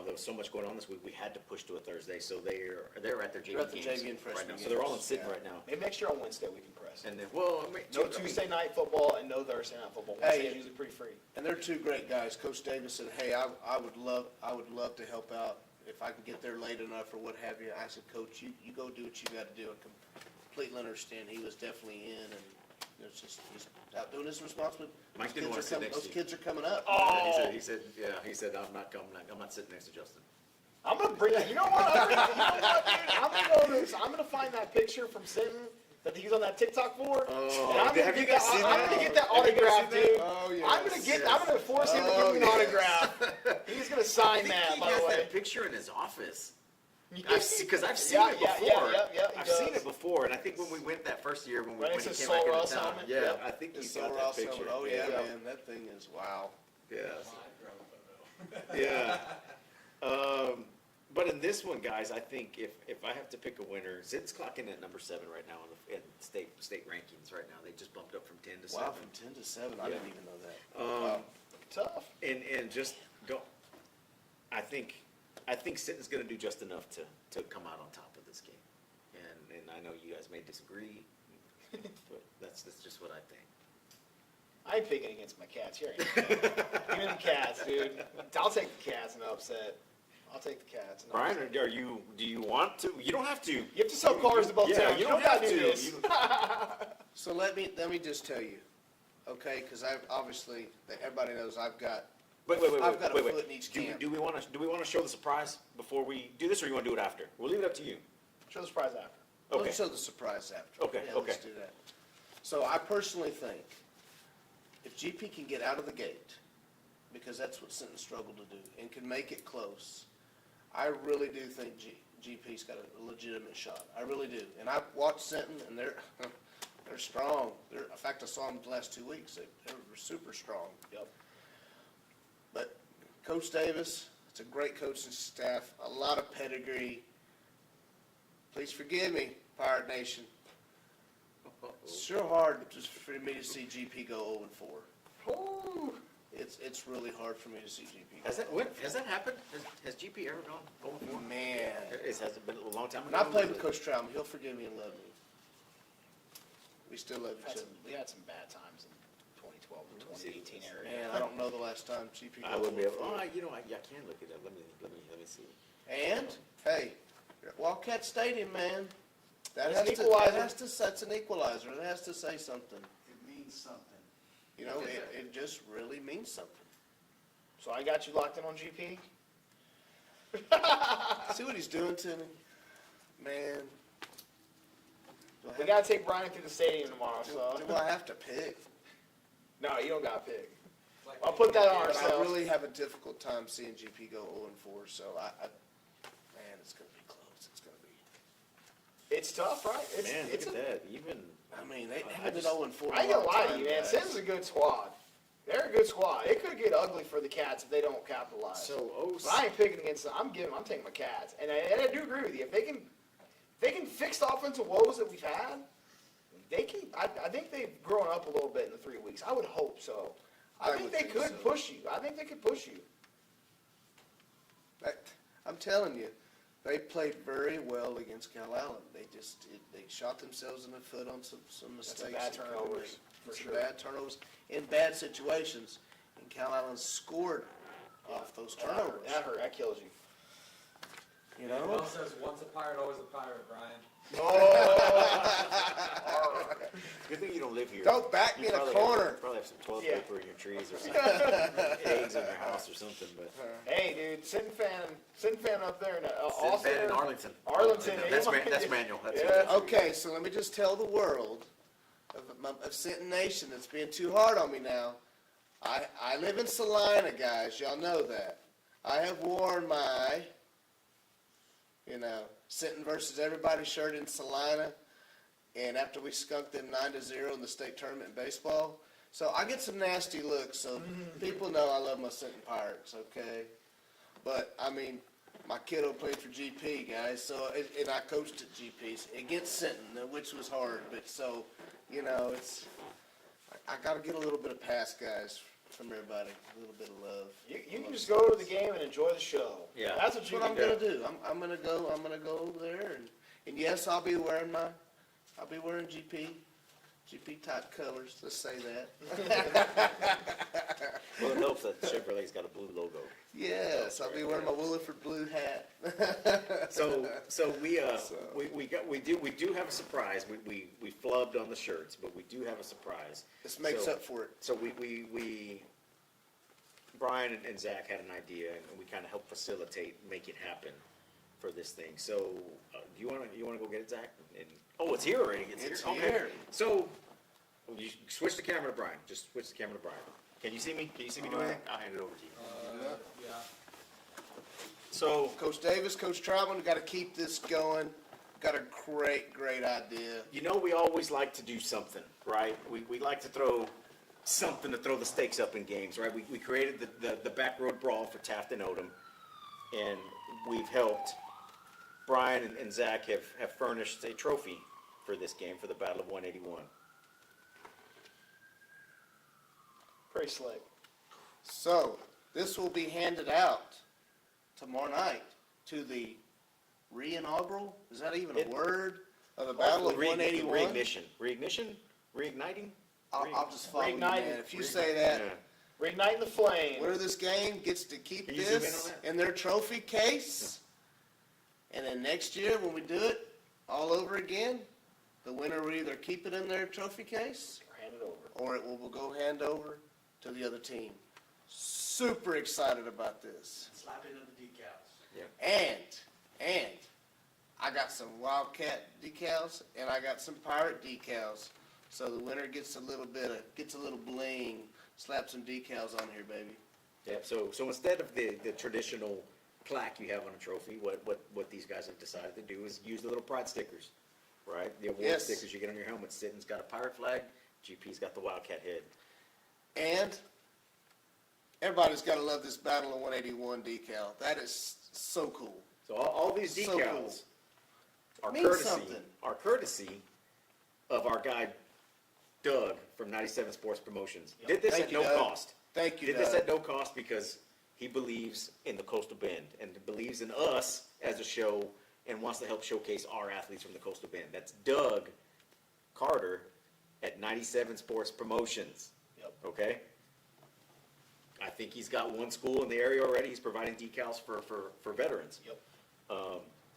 There was so much going on this week, we had to push to a Thursday. So they're at their JV They're at the games JV and freshman right now. So they're all in games, Sinton yeah. right now. Maybe next year on Wednesday we can press. And then, well, I mean, No Tuesday night football and no Thursday night football. Wednesday is usually pretty free. And they're 2 great guys. Coach Davis said, "Hey, I would love to help out if I can get there late enough or what have you." I said, "Coach, you go do what you got to do." I completely understand. He was definitely in, and it's just he's out doing his responsibility. Mike didn't want to sit next Those to you. kids are coming up. Oh. He said, I'm not sitting next to Justin. I'm gonna bring that. You know what? Dude? I'm gonna find that picture from Sinton that he's on that TikTok for. Oh, and I'm gonna have you get guys that. seen I'm that? gonna get that Have you guys autograph, seen that? dude. Oh, yes, I'm gonna force him to give me an autograph. He's gonna sign that, he by has the way. that picture in his office. Because I've seen Yeah, it yeah, before. yeah, he I've seen does. it before, and I think when we went that first year when Right he next to came Soul back into Ross town, helmet. yeah, Yep. I think It's he's so got that Ross picture. helmet. Oh yeah, Yeah. man, that thing is wow. Yeah. I'd grab a photo. Yeah. But in this one, guys, I think if I have to pick a winner, Zit's clocking at number 7 right now in state rankings right now. They just bumped up from 10 to 7. Wow, from 10 to 7, I Yeah. didn't even know that. Wow. Tough. And just go. I think Sinton's going to do just enough to come out on top of this game. And I know you guys may disagree, but that's just what I think. I ain't picking against my Cats here. Give me the Cats, dude. I'll take the Cats in an upset. I'll take the Cats. in an Brian, upset. do you want to? You don't have to. You have to sell cars to both Yeah, towns. you don't gotta have do to. this. So let me just tell you, okay? Because I've obviously everybody knows I've got Wait. I've got a foot in each camp. Do we want to show the surprise before we do this, or you want to do it after? We'll leave it up to you. Show the surprise after. Okay. Let's show the surprise after. Okay, Yeah, okay. let's do that. So I personally think if GP can get out of the gate, because that's what Sinton struggled to do, and can make it close, I really do think GP's got a legitimate shot. I really do. And I've watched Sinton, and they're strong. In fact, I saw them the last 2 weeks. They were super strong. Yep. But Coach Davis, it's a great coaching staff, a lot of pedigree. Please forgive me, Pirate Nation. It's sure hard just for me to see GP go 0-4. Ooh. It's really hard for me to see GP go. Has that happened? Has GP ever gone 0-4? Man. Has it been a long time When ago? I played with Coach Troutman, he'll forgive me and love me. We still love each other. We had some bad times in 2012 and 2018 area. Man, I don't know the last time GP I got wouldn't be able. 0-4. I can look it up. Let me see. And, hey, you're at Wildcat Stadium, man. That It's has an to, equalizer. that's an equalizer. It has to say something. It means something. You know, it just really means something. So I got you locked in on GP? See what he's doing to me? Man. Do I We have, gotta take Brian through the stadium tomorrow, do, so. do I have to pick? No, you don't gotta pick. It's like I'll put that on But I ourselves. really have a difficult time seeing GP go 0-4, so man, it's gonna be close. It's gonna be. It's tough, right? Man, look It's at that, even, I mean, they I haven't been just- 0-4. I ain't gonna lie to you, man. man. Sims is a good squad. They're a good squad. It could get ugly for the Cats if they don't capitalize. so, But I ain't picking against them. I'm taking my Cats, and I do agree with you. If they can fix the offensive woes that we've had, they can. I think they've grown up a little bit in the 3 weeks. I would hope so. I think would they think could so. push you. I think they could push you. I'm telling you, they played very well against Cal Allen. They shot themselves in the foot on some mistakes. some bad they could've turnovers, made. for Some sure. bad turnovers in bad situations, and Cal Allen scored off those turnovers. That hurt. That kills you. You Well, know, it says once a pirate, always a pirate, Brian. good thing you don't live here. don't back me You in a probably corner. Have, probably have some toilet Yeah. paper in your trees or something, eggs in your house or something, but. Hey, dude, Sin fan up there in Austin in Arlington. Arlington. That's, he might- that's manual. That's Yeah. Okay, so let me just tell the world of Sinton Nation that's being too hard on me now. I live in Salina, guys. Y'all know that. I have worn my, Sinton versus everybody shirt in Salina, and after we skunked them 9-0 in the state tournament in baseball, so I get some nasty looks. So people know I love my Sinton Pirates. Okay, but I mean, my kiddo played for GP, guys. So and I coached at GP against Sinton, which was hard. But so, it's I got to get a little bit of pass, guys, from everybody. A little bit of love. You can just go to the game and enjoy the show. Yeah. That's what That's you what can I'm do. gonna do. I'm gonna go over there and yes, I'll be wearing GP type colors. Let's say that. Well, it helps that Chevrolet's got a blue logo. Yes, I'll be wearing my Willeford blue hat. So we do have a surprise. We flubbed on the shirts, but we do have a surprise. This makes So- up for it. So we Brian and Zach had an idea, and we kind of helped facilitate, make it happen for this thing. So, do you want to go get it, Zach? Oh, it's here already. It's Okay. here. So, you switch the camera to Brian. Just switch the camera to Brian. Can you see me? Can you see me do anything? I'll hand it over to you. Yeah. So, Coach Davis, Coach Troutman, we got to keep this going. Got a great idea. we always like to do something, right? We like to throw something to throw the stakes up in games, right? We created the back road brawl for Taft and Odom, and we've helped. Brian and Zach have furnished a trophy for this game, for the Battle of 181. Pretty slick. So this will be handed out tomorrow night to the re-inaugural. Is that even a word? Of the Battle of 181. Reigniting. I'll just follow you, Reignited. man. If you say that. Yeah. Reigniting the flame. Winner of this game gets to keep Can you zoom in this on that? in their trophy case. And then next year, when we do it all over again, the winner will either keep it in their trophy case Hand it over. or it will go hand over to the other team. Super excited about this. Slapping of the decals. And I got some Wildcat decals and I got some Pirate decals. So the winner gets a little bling. Slap some decals on here, baby. Yeah, so instead of the traditional plaque you have on a trophy, what these guys have decided to do is use the little pride stickers, right? The award Yes. stickers you get on your helmet. Sitton's got a pirate flag, GP's got the Wildcat head. And everybody's got to love this Battle of 181 decal. That is so cool. So all these So decals are Means courtesy something. of our guy Doug from 97 Sports Promotions. Did this Thank at you, no Doug. cost. Thank you, Did this Doug. at no cost because he believes in the Coastal Bend and believes in us as a show and wants to help showcase our athletes from the Coastal Bend. That's Doug Carter at 97 Sports Promotions. Yep. Okay? I think he's got one school in the area already. He's providing decals for veterans. Yep.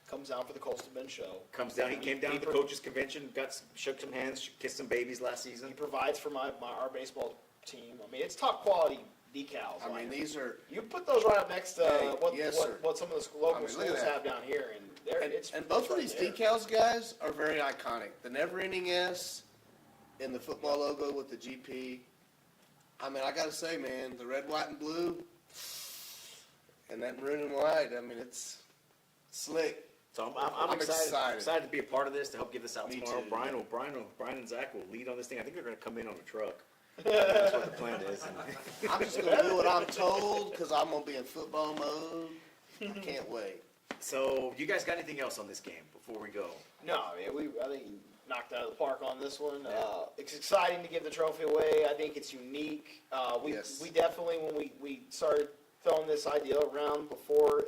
Couple comes down for the Coastal Bend show. Comes down, he came down to the coaches convention, shook some hands, kissed some babies last He season. provides for our baseball team. I mean, it's top quality decals. I mean, these are, You put those right up next to Hey, what, yes, what, sir. what some of the local I mean, look at schools that. have down here, and they're, and both it's of right these there. decals, guys, are very iconic. The never-ending S in the football logo with the GP. I mean, I gotta say, man, the red, white, and blue, and that maroon and white, I mean, it's slick. So I'm I'm excited excited. to be a part of this, to help give this out Me tomorrow. too. Brian and Zach will lead on this thing. I think they're gonna come in on a truck. That's what the plan is. I'm just gonna do what I'm told, because I'm gonna be in football mode. I can't wait. So, you guys got anything else on this game before we go? No, I mean, I think you knocked out of the park on this one. It's exciting to give the trophy away. I think it's unique. Yes. We definitely, when we started throwing this idea around before,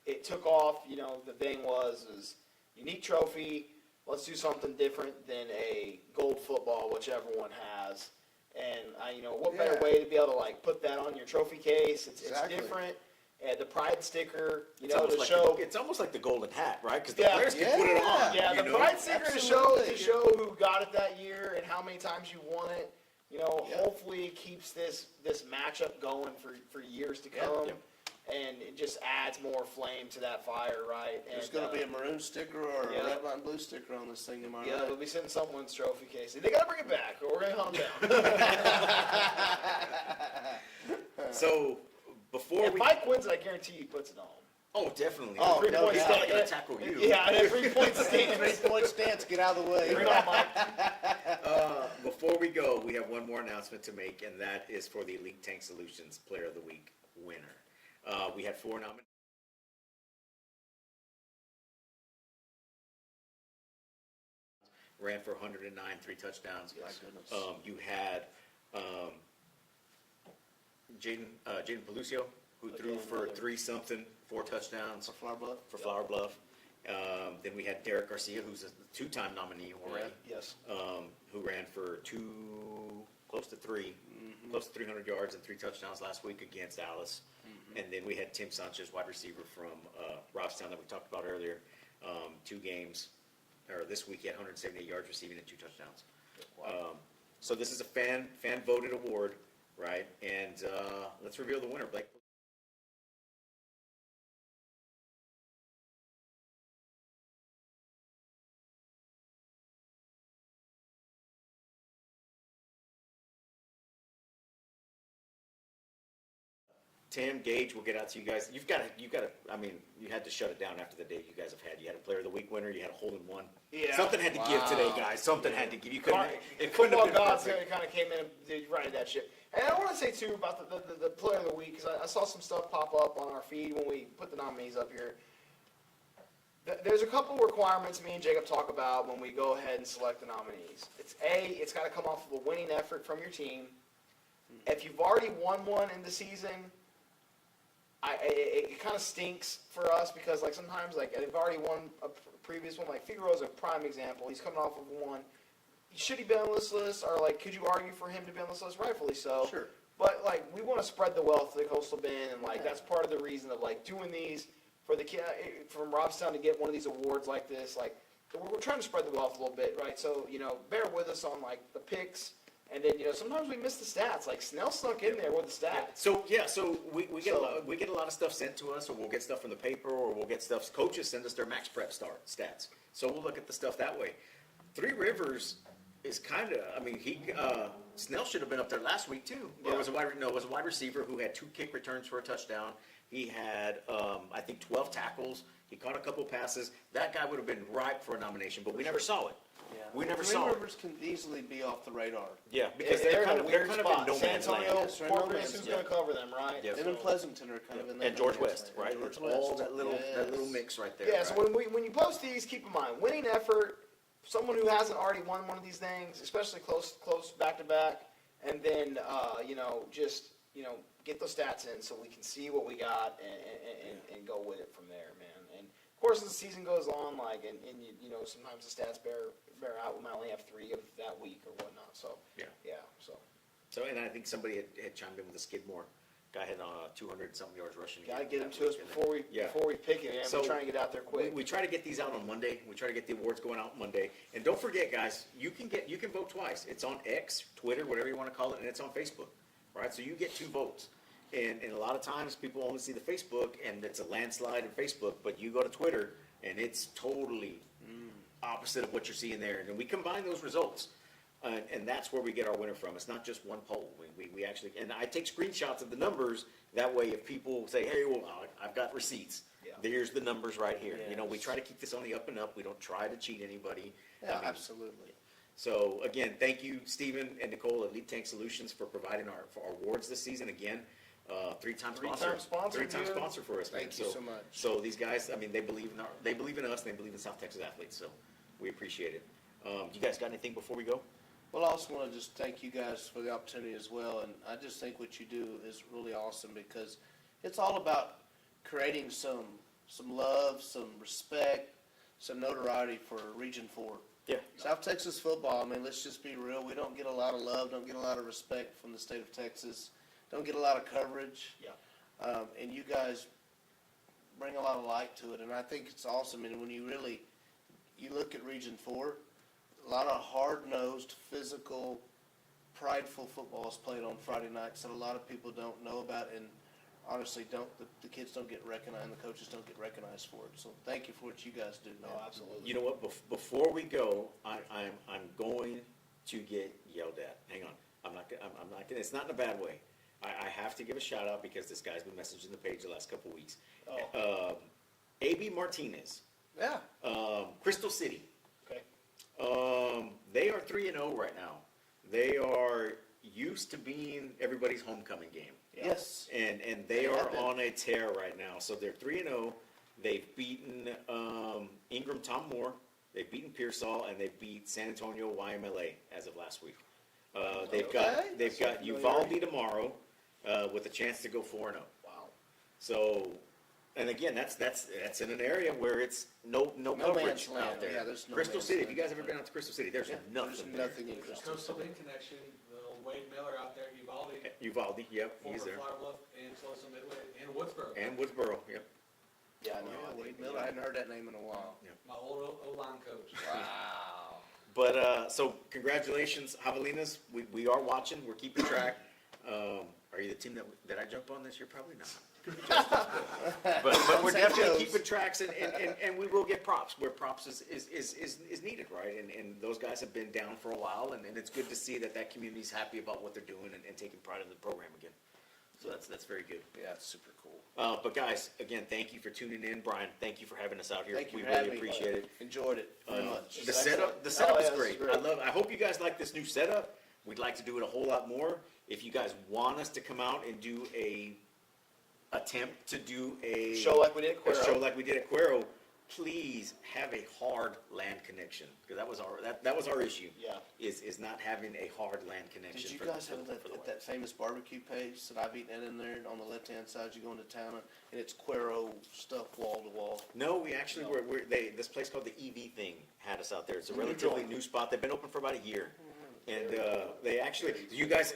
it took off, the thing was unique trophy. Let's do something different than a gold football, which everyone has. And what better Yeah. way to be able to put that on your trophy case? It's Exactly. different. And the pride sticker, It's to almost like show. it's almost like the golden hat, right? Because the Yeah. players can put it on. Yeah, you the know? pride sticker Absolutely. to show who got it that year and how many times you won it. Hopefully it keeps this matchup going for years to come. Yeah. And it just adds more flame to that fire, right? There's And, gonna be a maroon sticker or yeah. a red, white, and blue sticker on this thing tomorrow yeah, night. it'll be sitting in someone's trophy case. They gotta bring it back, or we're gonna hunt them down. So before If we, Mike wins it, I guarantee he puts it on. oh, definitely. Oh, I'm no not doubt. gonna tackle you. Yeah, and every point stands. Three-point stance, get out of the way. Bring it on, Mike. Before we go, we have one more announcement to make, and that is for the Elite Tank Solutions Player of the Week winner. We had 4 nominations. Ran for 109, 3 touchdowns. My goodness. You had Jaden Pelucio, who threw Again, for another- 3-something, 4 touchdowns For Flower Bluff? for Flower Bluff. Then we had Derek Garcia, who's a 2-time nominee already, Yes. who ran for close to 300 yards and 3 touchdowns last week against Dallas. And then we had Tim Sanchez, wide receiver from Robstown that we talked about earlier. 2 games, or this week he had 178 yards receiving and 2 touchdowns. So this is a fan voted award, right? And let's reveal the winner, Blake. Tim, Gage, we'll get out to you guys. You've got to, I mean, you had to shut it down after the day you guys have had. You had a Player of the Week winner, you had a hole-in-one. Yeah. Something had to give today, Wow. guys. Something had to give. You couldn't, it couldn't Football have been gods perfect. kind of came in and did right that shit. And I want to say too about the player of the week, because I saw some stuff pop up on our feed when we put the nominees up here. There's a couple requirements me and Jacob talk about when we go ahead and select the nominees. It's got to come off of a winning effort from your team. If you've already won one in the season, it kind of stinks for us because sometimes they've already won a previous one. Figaro's a prime example. He's coming off of one. Should he be on this list, or could you argue for him to be on this list? Rightfully so. Sure. But we want to spread the wealth of the Coastal Bend, and that's part of the reason of doing these for the kid from Robstown to get one of these awards like this. We're trying to spread the wealth a little bit, right? So bear with us on the picks. And then sometimes we miss the stats. Snell snuck in there with the stats. So we get a lot of stuff sent to us, or we'll get stuff from the paper, or we'll get stuff. Coaches send us their max prep stats. So we'll look at the stuff that way. Three Rivers is kind of. I mean, Snell should have been up there last week too. Or Yeah. was a wide receiver who had 2 kick returns for a touchdown. He had I think 12 tackles. He caught a couple passes. That guy would have been ripe for a nomination, but we never saw it. We never Three saw it. Rivers can easily be off the radar. Yeah, because They're they're in a kind weird of spot. in no San man's land. Antonio, Yes, they're in no Corpus, man's who's land. going to cover them, right? Yeah. Them and Pleasanton are kind of in that. And George no man's West, land. right? George All West. that little Yes. mix right there. Yeah, right? so when you post these, keep in mind, winning effort, someone who hasn't already won one of these things, especially close back to back, and then get those stats in so we can see what we got and go with it from there, man. And of course, as the season goes on, sometimes the stats bear out. We might only have 3 of that week or whatnot. So Yeah. so So, and I think somebody had chimed in with the Skidmore Guy had 200-something yards rushing. Gotta again get them that to us week, and before we, yeah. before we pick it, man. So, We're trying to get out there quick. We try to get these out on Monday. We try to get the awards going out Monday. And don't forget, guys, you can vote twice. It's on X, Twitter, whatever you want to call it, and it's on Facebook, right? So you get 2 votes. And a lot of times people only see the Facebook, and it's a landslide in Facebook. But you go to Twitter, and it's totally opposite of what you're seeing there. And then we combine those results. And that's where we get our winner from. It's not just one poll. We actually, and I take screenshots of the numbers. That way, if people say, hey, well, I've got receipts. Yeah. There's the numbers right here. You know, we Yes. try to keep this on the up and up. We don't try to cheat anybody. Yeah, I mean, absolutely. So again, thank you, Stephen and Nicole at Elite Tank Solutions for providing for our awards this season. Again, 3-time sponsor. Three-time sponsor, 3-time dude. sponsor for us, man. Thank you so much. So these guys, I mean, they believe in us. They believe in us. South Texas athletes. So we appreciate it. You guys got anything before we go? Well, I also want to just thank you guys for the opportunity as well, and I just think what you do is really awesome because it's all about creating some love, some respect, some notoriety for Region 4. Yeah. South Texas football, I mean, let's just be real, we don't get a lot of love, don't get a lot of respect from the state of Texas, don't get a lot of coverage. Yeah. And you guys bring a lot of light to it, and I think it's awesome, and when you look at Region 4, a lot of hard-nosed, physical, prideful football is played on Friday nights that a lot of people don't know about, and honestly, the kids don't get recognized, and the coaches don't get recognized for it. So thank you for what you guys do, man. Oh, absolutely. You know what? Before we go, I'm going to get yelled at. Hang on. I'm not gonna. It's not in a bad way. I have to give a shout out because this guy's been messaging the page the last couple of weeks. AB Martinez, Yeah. Crystal City. Okay. They are 3-0 right now. They are used to being everybody's homecoming game. Yes. And They they have are been. on a tear right now. So they're 3-0. They've beaten Ingram Tom Moore. They've beaten Pearsall, and they beat San Antonio YMLA as of last week. They've Okay. got Uvalde tomorrow with a chance to go 4-0. Wow. So, and again, that's in an area where it's no coverage man's land. out there. Yeah, there's no Crystal man's City. If land. you guys ever been out to Crystal City, there's Yeah, nothing. there's there. nothing in Crystal Coastal City. Bend connection, the old Wade Miller out there, Uvalde, Uvalde, yep, former he's there. Flower Bluff, and Tulsa Midway, and Woodsboro. And Woodsboro, yep. Yeah, I know. Yeah, Wade Miller, I hadn't heard that name in a while. My old O-line coach. Wow. But, so congratulations, Javelinas. We are watching, we're keeping track. Are you the team that I jump on this year? Probably not. But we're St. definitely Joe's. keeping tracks and we will get props where props is needed, right? And those guys have been down for a while and it's good to see that community's happy about what they're doing and taking pride in the program again. So that's very good. Yeah, it's super cool. But guys, again, thank you for tuning in. Brian, thank you for having us out here. Thank you We for having really me. Appreciate it. Enjoyed it very much. The It's setup excellent. is Oh, yeah, great. this is great. I hope you guys like this new setup. We'd like to do it a whole lot more. If you guys want us to come out and do attempt to do a Show like we did at Cuero. show like we did at Cuero, please have a hard land connection because that was our issue. Yeah. Is not having a hard land connection. Did you for guys the- have for the that famous barbecue page that I've eaten at in there on the left-hand side? You go into town and it's Cuero stuff wall to wall. No, we actually this place called the EV thing had us out there. It's a New relatively joint. new spot. They've been open for about a year. And they actually, you guys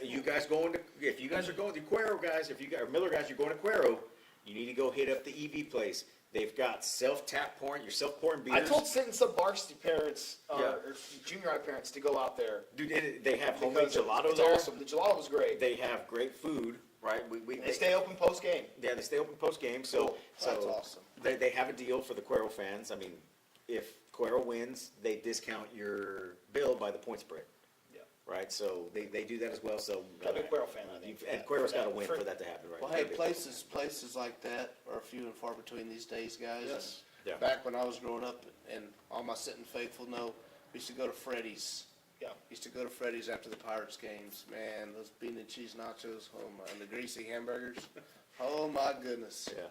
going to, if you guys are going to Cuero guys, if you guys, or Miller guys, you're going to Cuero, you need to go hit up the EV place. They've got self-tap pouring, you're self-pouring beers. I told Sit some varsity parents, Yeah. or junior high parents to go out there. Dude, they have homemade Because gelato it's there. awesome. The gelato was great. They have great food, right? They stay open post game. Yeah, they stay open post-game, so. Cool. That's so awesome. They have a deal for the Cuero fans. I mean, if Cuero wins, they discount your bill by the point spread. Yeah. Right, so they do that as well, so. I'm a big Cuero fan, I think. And Cuero's gotta win for that to happen, right? Well, hey, places like that are few and far between these days, guys. Yes. Yeah. Back when I was growing up, and all my sitting faithful know, we used to go to Freddy's. Yeah. Used to go to Freddy's after the Pirates games. Man, those bean and cheese nachos, and the greasy hamburgers. Oh my goodness. Yeah,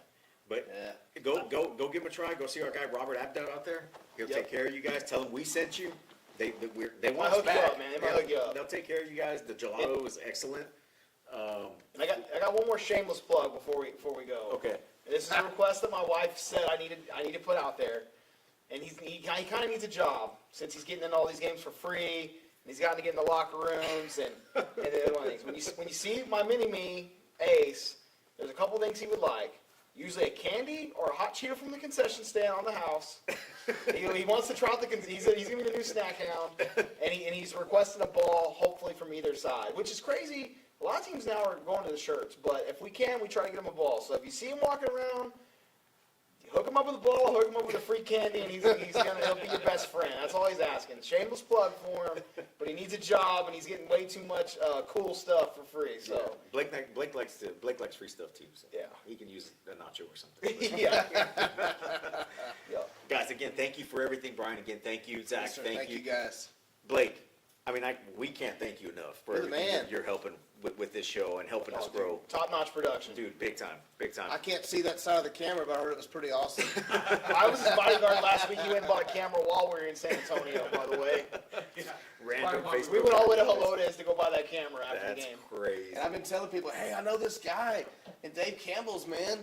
but Yeah. go give them a try, go see our guy Robert Abdel out there, he'll Yep. take care of you guys, tell him we sent you, they want might us hook you back. up, man. They might hook you up. They'll take care of you guys, the gelato is excellent. And I got one more shameless plug before we go. Okay. And this is a request that my wife said I need to put out there. And he kind of needs a job since he's getting in all these games for free. And he's gotten to get in the locker rooms and the other things. When you see my mini me Ace, There's a couple things he would like. Usually a candy or a hot Cheeto from the concession stand on the house. He wants to try out he's going to be the new snack hound, and he's requesting a ball, hopefully from either side, which is crazy. A lot of teams now are going to the shirts, but if we can, we try to get him a ball. So if you see him walking around, hook him up with a ball, hook him up with a free candy, and he'll be your best friend. That's all he's asking. Shameless plug for him, but he needs a job, and he's getting way too much cool stuff for free. So Blake likes free stuff too. So Yeah. he can use a nacho or something. yeah. Yeah. Guys, again, thank you for everything. Brian, again, thank you. Zach, Yes, sir. thank you. guys. Blake, I mean, we can't thank you enough for You're the everything man. you're helping with this show and helping us grow. Top-notch production. Dude, big time, big time. I can't see that side of the camera, but I heard it was pretty awesome. I was his bodyguard last week. He went and bought a camera while we were in San Antonio, by the way. Random Facebook. We went all the way to Helotes to go buy that camera after the That's game. crazy. And I've been telling people, hey, I know this guy. And Dave Campbell's, man.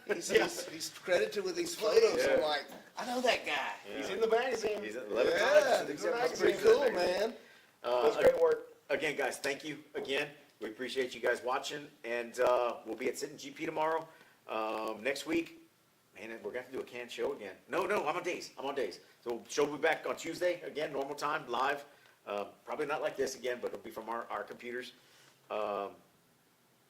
He's credited with these photos. Yeah. I'm like, I know that guy. He's in the magazine. He's It at 11 Yeah, times. that's pretty cool, man. was great work. Again, guys, thank you again. We appreciate you guys watching, and we'll be at Sit and GP tomorrow. Next week, man, we're going to do a canned show again. No, I'm on days. So show will be back on Tuesday again, normal time, live. Probably not like this again, but it'll be from our computers.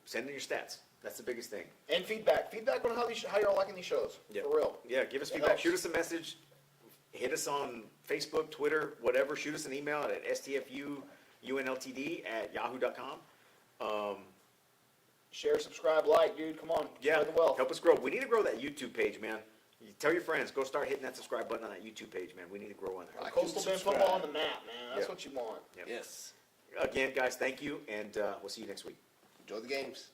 Send in your stats. That's the biggest thing. And feedback. Feedback on how you're all liking these shows. Yeah. For real. Yeah, give us It feedback. helps. Shoot us a message. Hit us on Facebook, Twitter, whatever. Shoot us an email at stfunltd@yahoo.com. Share, subscribe, like, dude. Come on. Yeah, Spread the wealth. help us grow. We need to grow that YouTube page, man. You tell your friends, go start hitting that subscribe button on that YouTube page, man. We need to grow on there. Like Coastal and Bend subscribe. football on the map, man. That's Yeah. what you want. Yep. Yes. Again, guys, thank you, and we'll see you next week. Enjoy the games.